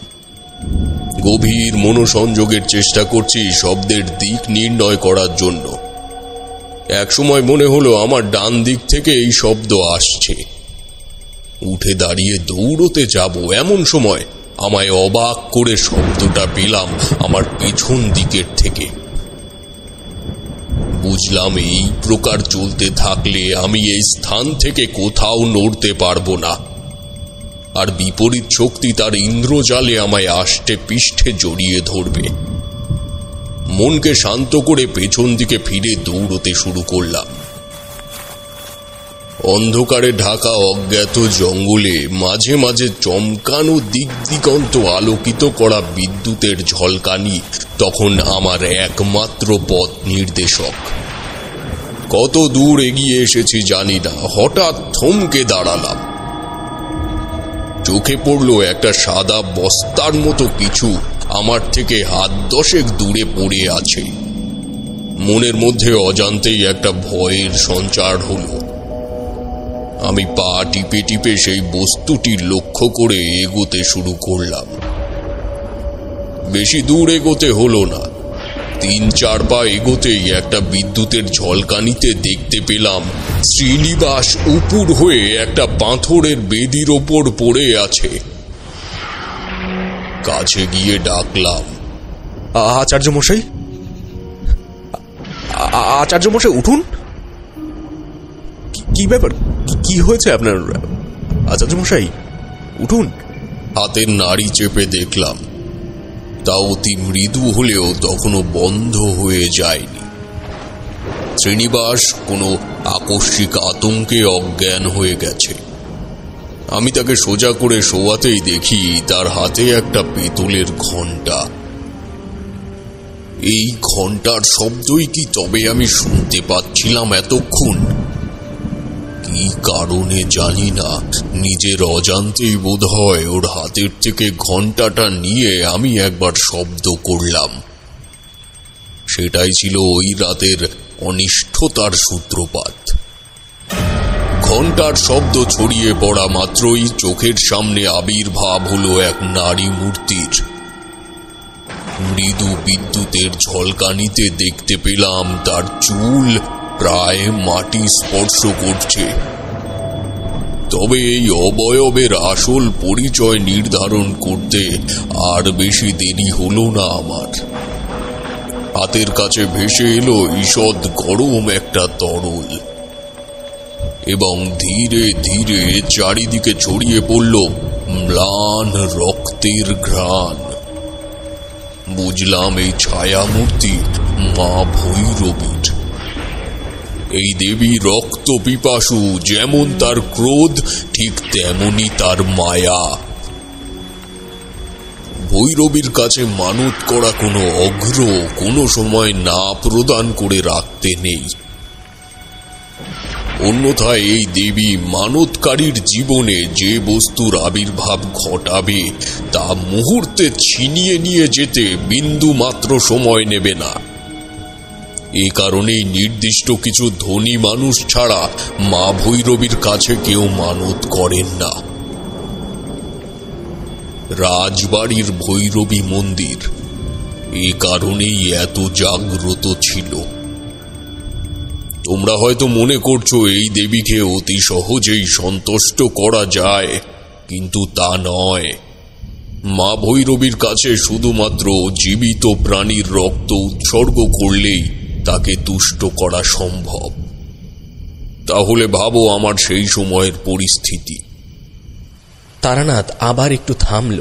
গভীর মনোসংযোগের চেষ্টা করছি শব্দের দিক নির্ণয় করার জন্য। একসময় মনে হলো আমার ডান দিক থেকে এই শব্দ আসছে। উঠে দাঁড়িয়ে দৌড়তে যাব এমন সময় আমায় অবাক করে শব্দটা পেলাম আমার পেছন দিকের থেকে। বুঝলাম এই প্রকার চলতে থাকলে আমি এই স্থান থেকে কোথাও নড়তে পারবো না, আর বিপরীত শক্তি তার ইন্দ্রজালে আমায় আষ্টে পৃষ্ঠে জড়িয়ে ধরবে। মনকে শান্ত করে পেছন দিকে ফিরে দৌড়তে শুরু করলাম। অন্ধকারে ঢাকা অজ্ঞাত জঙ্গলে মাঝে মাঝে চমকানো দিক দিগন্ত আলোকিত করা বিদ্যুতের ঝলকানি তখন আমার একমাত্র পথ নির্দেশক। কত দূর এগিয়ে এসেছি জানি না, হঠাৎ থমকে দাঁড়ালাম। চোখে পড়ল একটা সাদা বস্তার মতো কিছু আমার থেকে হাত 10 দূরে পড়ে আছে। মনের মধ্যে অজান্তেই একটা ভয়ের সঞ্চার হলো। আমি পা টিপে টিপে সেই বস্তুটি লক্ষ্য করে এগোতে শুরু করলাম। বেশি দূর এগোতে হলো না। 3-4 পা এগোতেই একটা বিদ্যুতের ঝলকানিতে দেখতে পেলাম শ্রীনিবাস উপুর হয়ে একটা পাথরের বেদির ওপর পড়ে আছে। কাছে গিয়ে ডাকলাম, আচার্য মশাই, আচার্য মশাই উঠুন। কি ব্যাপার, কি হয়েছে আপনার? আচার্য মশাই উঠুন। হাতের নাড়ি চেপে দেখলাম, তা অতি মৃদু হলেও তখনও বন্ধ হয়ে যায়নি। শ্রীনিবাস কোনো আকস্মিক আতঙ্কে অজ্ঞান হয়ে গেছে। আমি তাকে সোজা করে শোয়াতেই দেখি তার হাতে একটা পেতলের ঘণ্টা। এই ঘণ্টার শব্দই কি তবে আমি শুনতে পাচ্ছিলাম এতক্ষণ? কি কারণে জানি না, নিজের অজান্তেই বোধহয় ওর হাতের থেকে ঘণ্টাটা নিয়ে আমি একবার শব্দ করলাম। সেটাই ছিল ওই রাতের অনিষ্ঠতার সূত্রপাত। ঘণ্টার শব্দ ছড়িয়ে পড়া মাত্রই চোখের সামনে আবির্ভাব হলো এক নারী মূর্তির। মৃদু বিদ্যুতের ঝলকানিতে দেখতে পেলাম তার চুল প্রায় মাটি স্পর্শ করছে। তবে এই অবয়বের আসল পরিচয় নির্ধারণ করতে আর বেশি দেরি হলো না আমার। হাতের কাছে ভেসে এলো ঈষৎ গরম একটা তরল, এবং ধীরে ধীরে চারিদিকে ছড়িয়ে পড়ল ম্লান রক্তের ঘ্রাণ। বুঝলাম এই ছায়ামূর্তি মা ভৈরবীর। এই দেবী রক্ত পিপাসু, যেমন তার ক্রোধ ঠিক তেমনি তার মায়া। ভৈরবীর কাছে মানত করা কোনো অঘ্র কোনো সময় না প্রদান করে রাখতে নেই। অন্যথায় এই দেবী মানতকারীর জীবনে যে বস্তুর আবির্ভাব ঘটাবে তা মুহূর্তে ছিনিয়ে নিয়ে যেতে বিন্দু মাত্র সময় নেবে না। এই কারণেই নির্দিষ্ট কিছু ধনী মানুষ ছাড়া মা ভৈরবীর কাছে কেউ মানত করেন না। রাজবাড়ির ভৈরবী মন্দির এই কারণেই এত জাগ্রত ছিল। তোমরা হয়তো মনে করছো এই দেবীকে অতি সহজেই সন্তুষ্ট করা যায়, কিন্তু তা নয়। মা ভৈরবীর কাছে শুধুমাত্র জীবিত প্রাণীর রক্ত উৎসর্গ করলেই তাকে তুষ্ট করা সম্ভব। তাহলে ভাবো আমার সেই সময়ের পরিস্থিতি। তারানাথ আবার একটু থামল।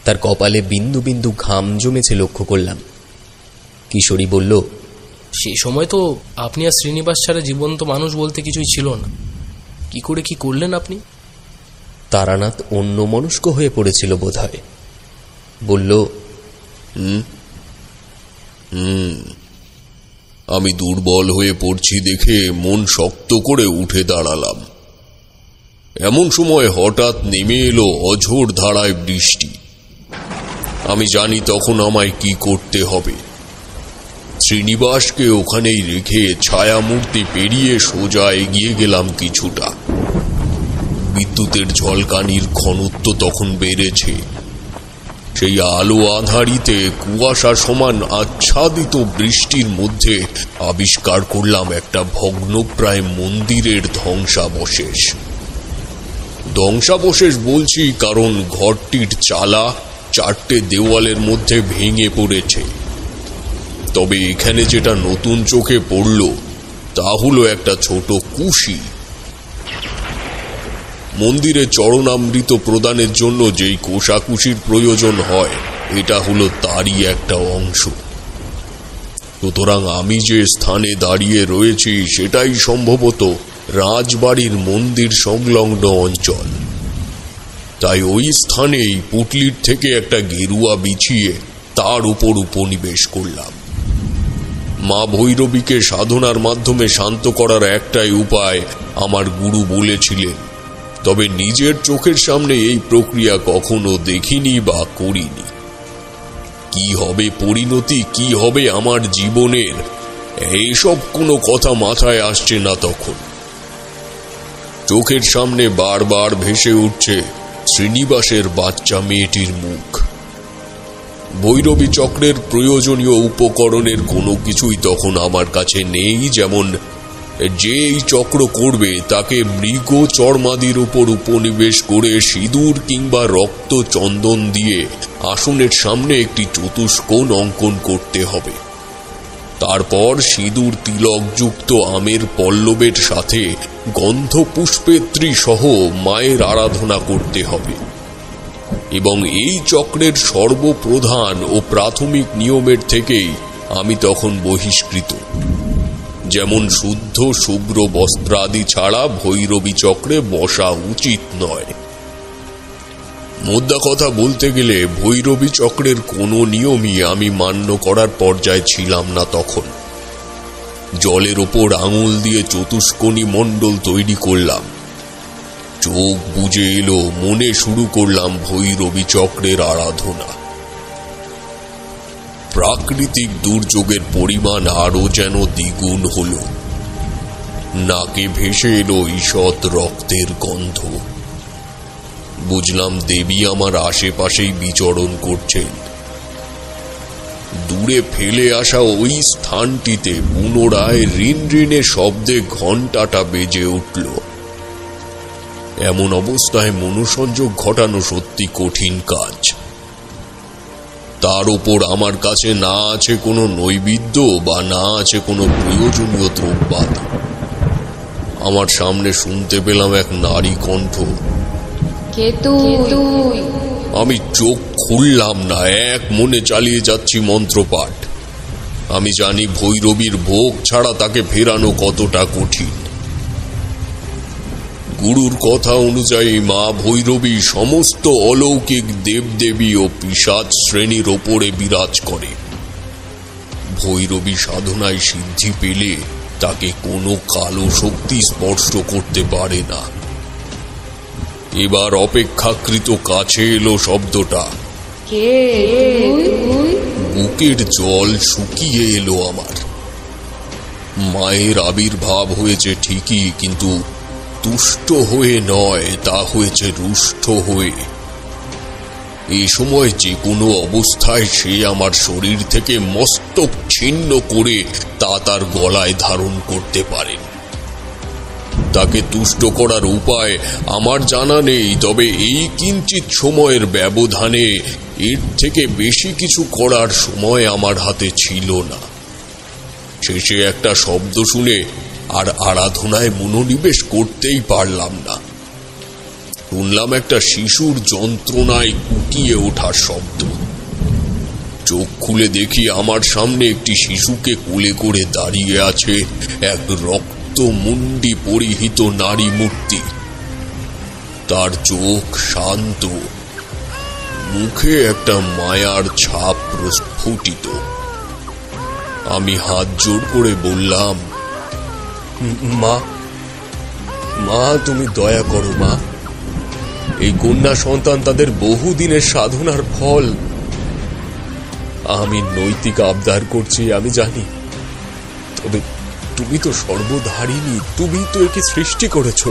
তার কপালে বিন্দু বিন্দু ঘাম জমেছে লক্ষ্য করলাম। কিশোরী বলল, সে সময় তো আপনি আর শ্রীনিবাস ছাড়া জীবন্ত মানুষ বলতে কিছুই ছিল না। কি করে কি করলেন আপনি? তারানাথ অন্যমনস্ক হয়ে পড়েছিল বোধহয়। বলল, আমি দুর্বল হয়ে পড়ছি দেখে মন শক্ত করে উঠে দাঁড়ালাম। এমন সময় হঠাৎ নেমে এলো অঝোর ধারায় বৃষ্টি। আমি জানি তখন আমায় কি করতে হবে। শ্রীনিবাসকে ওখানেই রেখে ছায়ামূর্তি পেরিয়ে সোজা এগিয়ে গেলাম কিছুটা। বিদ্যুতের ঝলকানির ঘনত্ব তখন বেড়েছে। সেই আলো আধারিতে কুয়াশা সমান আচ্ছাদিত বৃষ্টির মধ্যে আবিষ্কার করলাম একটা ভগ্নপ্রায় মন্দিরের ধ্বংসাবশেষ। ধ্বংসাবশেষ বলছি কারণ ঘরটির চালা 4টে দেওয়ালের মধ্যে ভেঙে পড়েছে। তবে এখানে যেটা নতুন চোখে পড়ল তা হলো একটা ছোট কুশি। মন্দিরে চরণামৃত প্রদানের জন্য যেই কোষাকুশির প্রয়োজন হয়, এটা হলো তারই একটা অংশ। সুতরাং আমি যে স্থানে দাঁড়িয়ে রয়েছি সেটাই সম্ভবত রাজবাড়ির মন্দির সংলগ্ন অঞ্চল। তাই ওই স্থানেই পুটলির থেকে একটা গেরুয়া বিছিয়ে তার উপর উপনিবেশ করলাম। মা ভৈরবীকে সাধনার মাধ্যমে শান্ত করার একটাই উপায় আমার গুরু বলেছিলেন, তবে নিজের চোখের সামনে এই প্রক্রিয়া কখনো দেখিনি বা করিনি। কি হবে পরিণতি, কি হবে আমার জীবনের, এইসব কোনো কথা মাথায় আসছে না তখন। চোখের সামনে বারবার ভেসে উঠছে শ্রীনিবাসের বাচ্চা মেয়েটির মুখ। ভৈরবী চক্রের প্রয়োজনীয় উপকরণের কোনো কিছুই তখন আমার কাছে নেই। যেমন যে এই চক্র করবে তাকে মৃগ চর্মাদির উপর উপনিবেশ করে সিঁদুর কিংবা রক্ত চন্দন দিয়ে আসনের সামনে একটি চতুষ্কোণ অঙ্কন করতে হবে। তারপর সিঁদুর তিলকযুক্ত আমের পল্লবের সাথে গন্ধ পুষ্পেত্রী সহ মায়ের আরাধনা করতে হবে। এবং এই চক্রের সর্বপ্রধান ও প্রাথমিক নিয়মের থেকেই আমি তখন বহিষ্কৃত। যেমন শুদ্ধ শুভ্র বস্ত্রাদি ছাড়া ভৈরবী চক্রে বসা উচিত নয়। মোদ্দা কথা বলতে গেলে ভৈরবী চক্রের কোনো নিয়মই আমি মান্য করার পর্যায়ে ছিলাম না তখন। জলের ওপর আঙুল দিয়ে চতুষ্কোণী মণ্ডল তৈরি করলাম। চোখ বুজে এলো, মনে শুরু করলাম ভৈরবী চক্রের আরাধনা। প্রাকৃতিক দুর্যোগের পরিমাণ আরো যেন দ্বিগুণ হলো। নাকে ভেসে এলো ঈষৎ রক্তের গন্ধ। বুঝলাম দেবী আমার আশেপাশেই বিচরণ করছেন। দূরে ফেলে আসা ওই স্থানটিতে পুনরায় রিন রিনে শব্দে ঘণ্টাটা বেজে উঠল। এমন অবস্থায় মনোসংযোগ ঘটানো সত্যি কঠিন কাজ। তার উপর আমার কাছে না আছে কোনো নৈবেদ্য বা না আছে কোনো প্রয়োজনীয় দ্রব্যাদি। আমার সামনে শুনতে পেলাম এক নারী কণ্ঠ। কে তুই? আমি চোখ খুললাম না, এক মনে চালিয়ে যাচ্ছি মন্ত্রপাঠ। আমি জানি ভৈরবীর ভোগ ছাড়া তাকে ফেরানো কতটা কঠিন। গুরুর কথা অনুযায়ী মা ভৈরবী সমস্ত অলৌকিক দেবদেবী ও পিশাচ শ্রেণীর ওপরে বিরাজ করে। ভৈরবী সাধনায় সিদ্ধি পেলে তাকে কোনো কালো শক্তি স্পর্শ করতে পারে না। এবার অপেক্ষাকৃত কাছে এলো শব্দটা। কে তুই? বুকের জল শুকিয়ে এলো আমার। মায়ের আবির্ভাব হয়েছে ঠিকই, কিন্তু তুষ্ট হয়ে নয়, তা হয়েছে রুষ্ট হয়ে। এই সময় যে কোনো অবস্থায় সে আমার শরীর থেকে মস্তক ছিন্ন করে তা তার গলায় ধারণ করতে পারেন। তাকে তুষ্ট করার উপায় আমার জানা নেই, তবে এই কিঞ্চিত সময়ের ব্যবধানে এর থেকে বেশি কিছু করার সময় আমার হাতে ছিল না। শেষে একটা শব্দ শুনে আর আরাধনায় মনোনিবেশ করতেই পারলাম না। শুনলাম একটা শিশুর যন্ত্রণায় কুটিয়ে ওঠার শব্দ। চোখ খুলে দেখি আমার সামনে একটি শিশুকে কোলে করে দাঁড়িয়ে আছে এক মুন্ডি পরিহিত নারী মূর্তি। তার চোখ শান্ত, মুখে একটা মায়ার ছাপ প্রস্ফুটিত। আমি হাত জোর করে বললাম, মা, মা তুমি দয়া করো মা। এই কন্যা সন্তান তাদের বহুদিনের সাধনার ফল। আমি নৈতিক আবদার করছি, আমি জানি, তবে তুমি তো সর্বধারিণী, তুমি তো একে সৃষ্টি করেছ।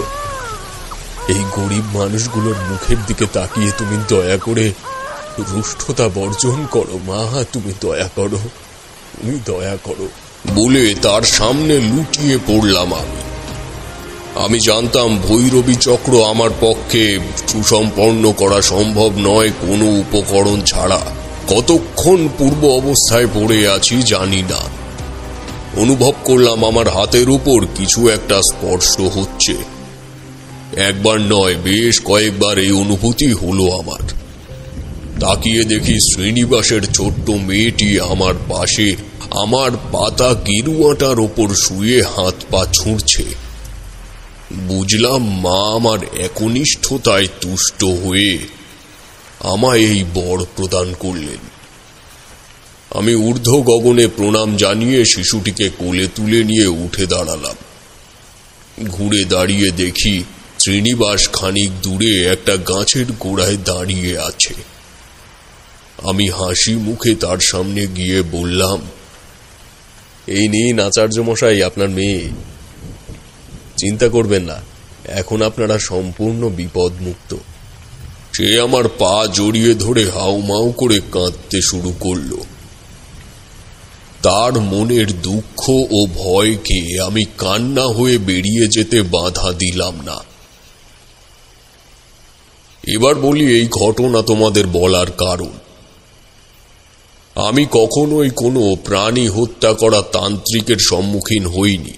এই গরিব মানুষগুলোর মুখের দিকে তাকিয়ে তুমি দয়া করে রুষ্টতা বর্জন করো মা, তুমি দয়া করো, তুমি দয়া করো বলে তার সামনে লুটিয়ে পড়লাম। আমি জানতাম ভৈরবী চক্র আমার পক্ষে সুসম্পন্ন করা সম্ভব নয় কোনো উপকরণ ছাড়া। কতক্ষণ পূর্ব অবস্থায় পড়ে আছি জানি না। অনুভব করলাম আমার হাতের উপর কিছু একটা স্পর্শ হচ্ছে। একবার নয়, বেশ কয়েকবার এই অনুভূতি হলো আমার। তাকিয়ে দেখি শ্রীনিবাসের ছোট্ট মেয়েটি আমার পাশে আমার পাতা গেরুয়াটার ওপর শুয়ে হাত পা ছুঁড়ছে। বুঝলাম মা আমার একনিষ্ঠতায় তুষ্ট হয়ে আমায় এই বর প্রদান করলেন। আমি ঊর্ধ্ব গগনে প্রণাম জানিয়ে শিশুটিকে কোলে তুলে নিয়ে উঠে দাঁড়ালাম। ঘুরে দাঁড়িয়ে দেখি শ্রীনিবাস খানিক দূরে একটা গাছের গোড়ায় দাঁড়িয়ে আছে। আমি হাসি মুখে তার সামনে গিয়ে বললাম, এই নিন আচার্য মশাই আপনার মেয়ে। চিন্তা করবেন না, এখন আপনারা সম্পূর্ণ বিপদ মুক্ত। সে আমার পা জড়িয়ে ধরে হাউমাউ করে কাঁদতে শুরু করলো। তার মনের দুঃখ ও ভয়কে আমি কান্না হয়ে বেরিয়ে যেতে বাধা দিলাম না। এবার বলি এই ঘটনা তোমাদের বলার কারণ। আমি কখনোই কোনো প্রাণী হত্যা করা তান্ত্রিকের সম্মুখীন হইনি,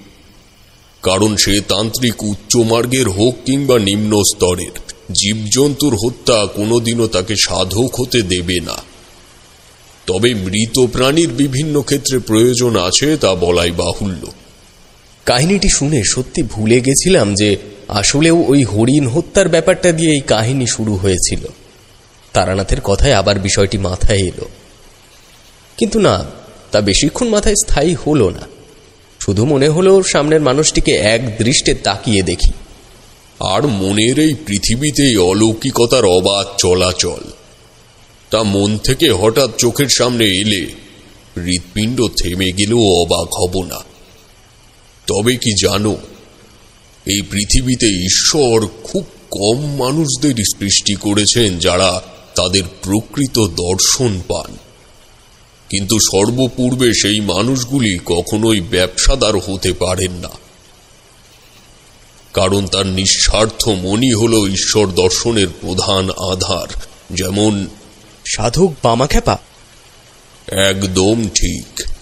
কারণ সে তান্ত্রিক উচ্চ মার্গের হোক কিংবা নিম্ন স্তরের, জীবজন্তুর হত্যা কোনোদিনও তাকে সাধক হতে দেবে না। তবে মৃত প্রাণীর বিভিন্ন ক্ষেত্রে প্রয়োজন আছে, তা বলাই বাহুল্য। কাহিনীটি শুনে সত্যি ভুলে গেছিলাম যে আসলেও ওই হরিণ হত্যার ব্যাপারটা দিয়ে এই কাহিনী শুরু হয়েছিল। তারানাথের কথায় আবার বিষয়টি মাথায় এলো, কিন্তু না, তা বেশিক্ষণ মাথায় স্থায়ী হলো না। শুধু মনে হলো সামনের মানুষটিকে এক দৃষ্টে তাকিয়ে দেখি। আর মনের এই পৃথিবীতেই অলৌকিকতার অবাধ চলাচল, তা মন থেকে হঠাৎ চোখের সামনে এলে হৃৎপিণ্ড থেমে গেলেও অবাক হব না। তবে কি জানো, এই পৃথিবীতে ঈশ্বর খুব কম মানুষদের সৃষ্টি করেছেন যারা তাদের প্রকৃত দর্শন পান, কিন্তু সর্বপূর্বে সেই মানুষগুলি কখনোই ব্যবসাদার হতে পারেন না। কারণ তার নিঃস্বার্থ মনই হলো ঈশ্বর দর্শনের প্রধান আধার। যেমন সাধক বামাখ্যাপা? একদম ঠিক।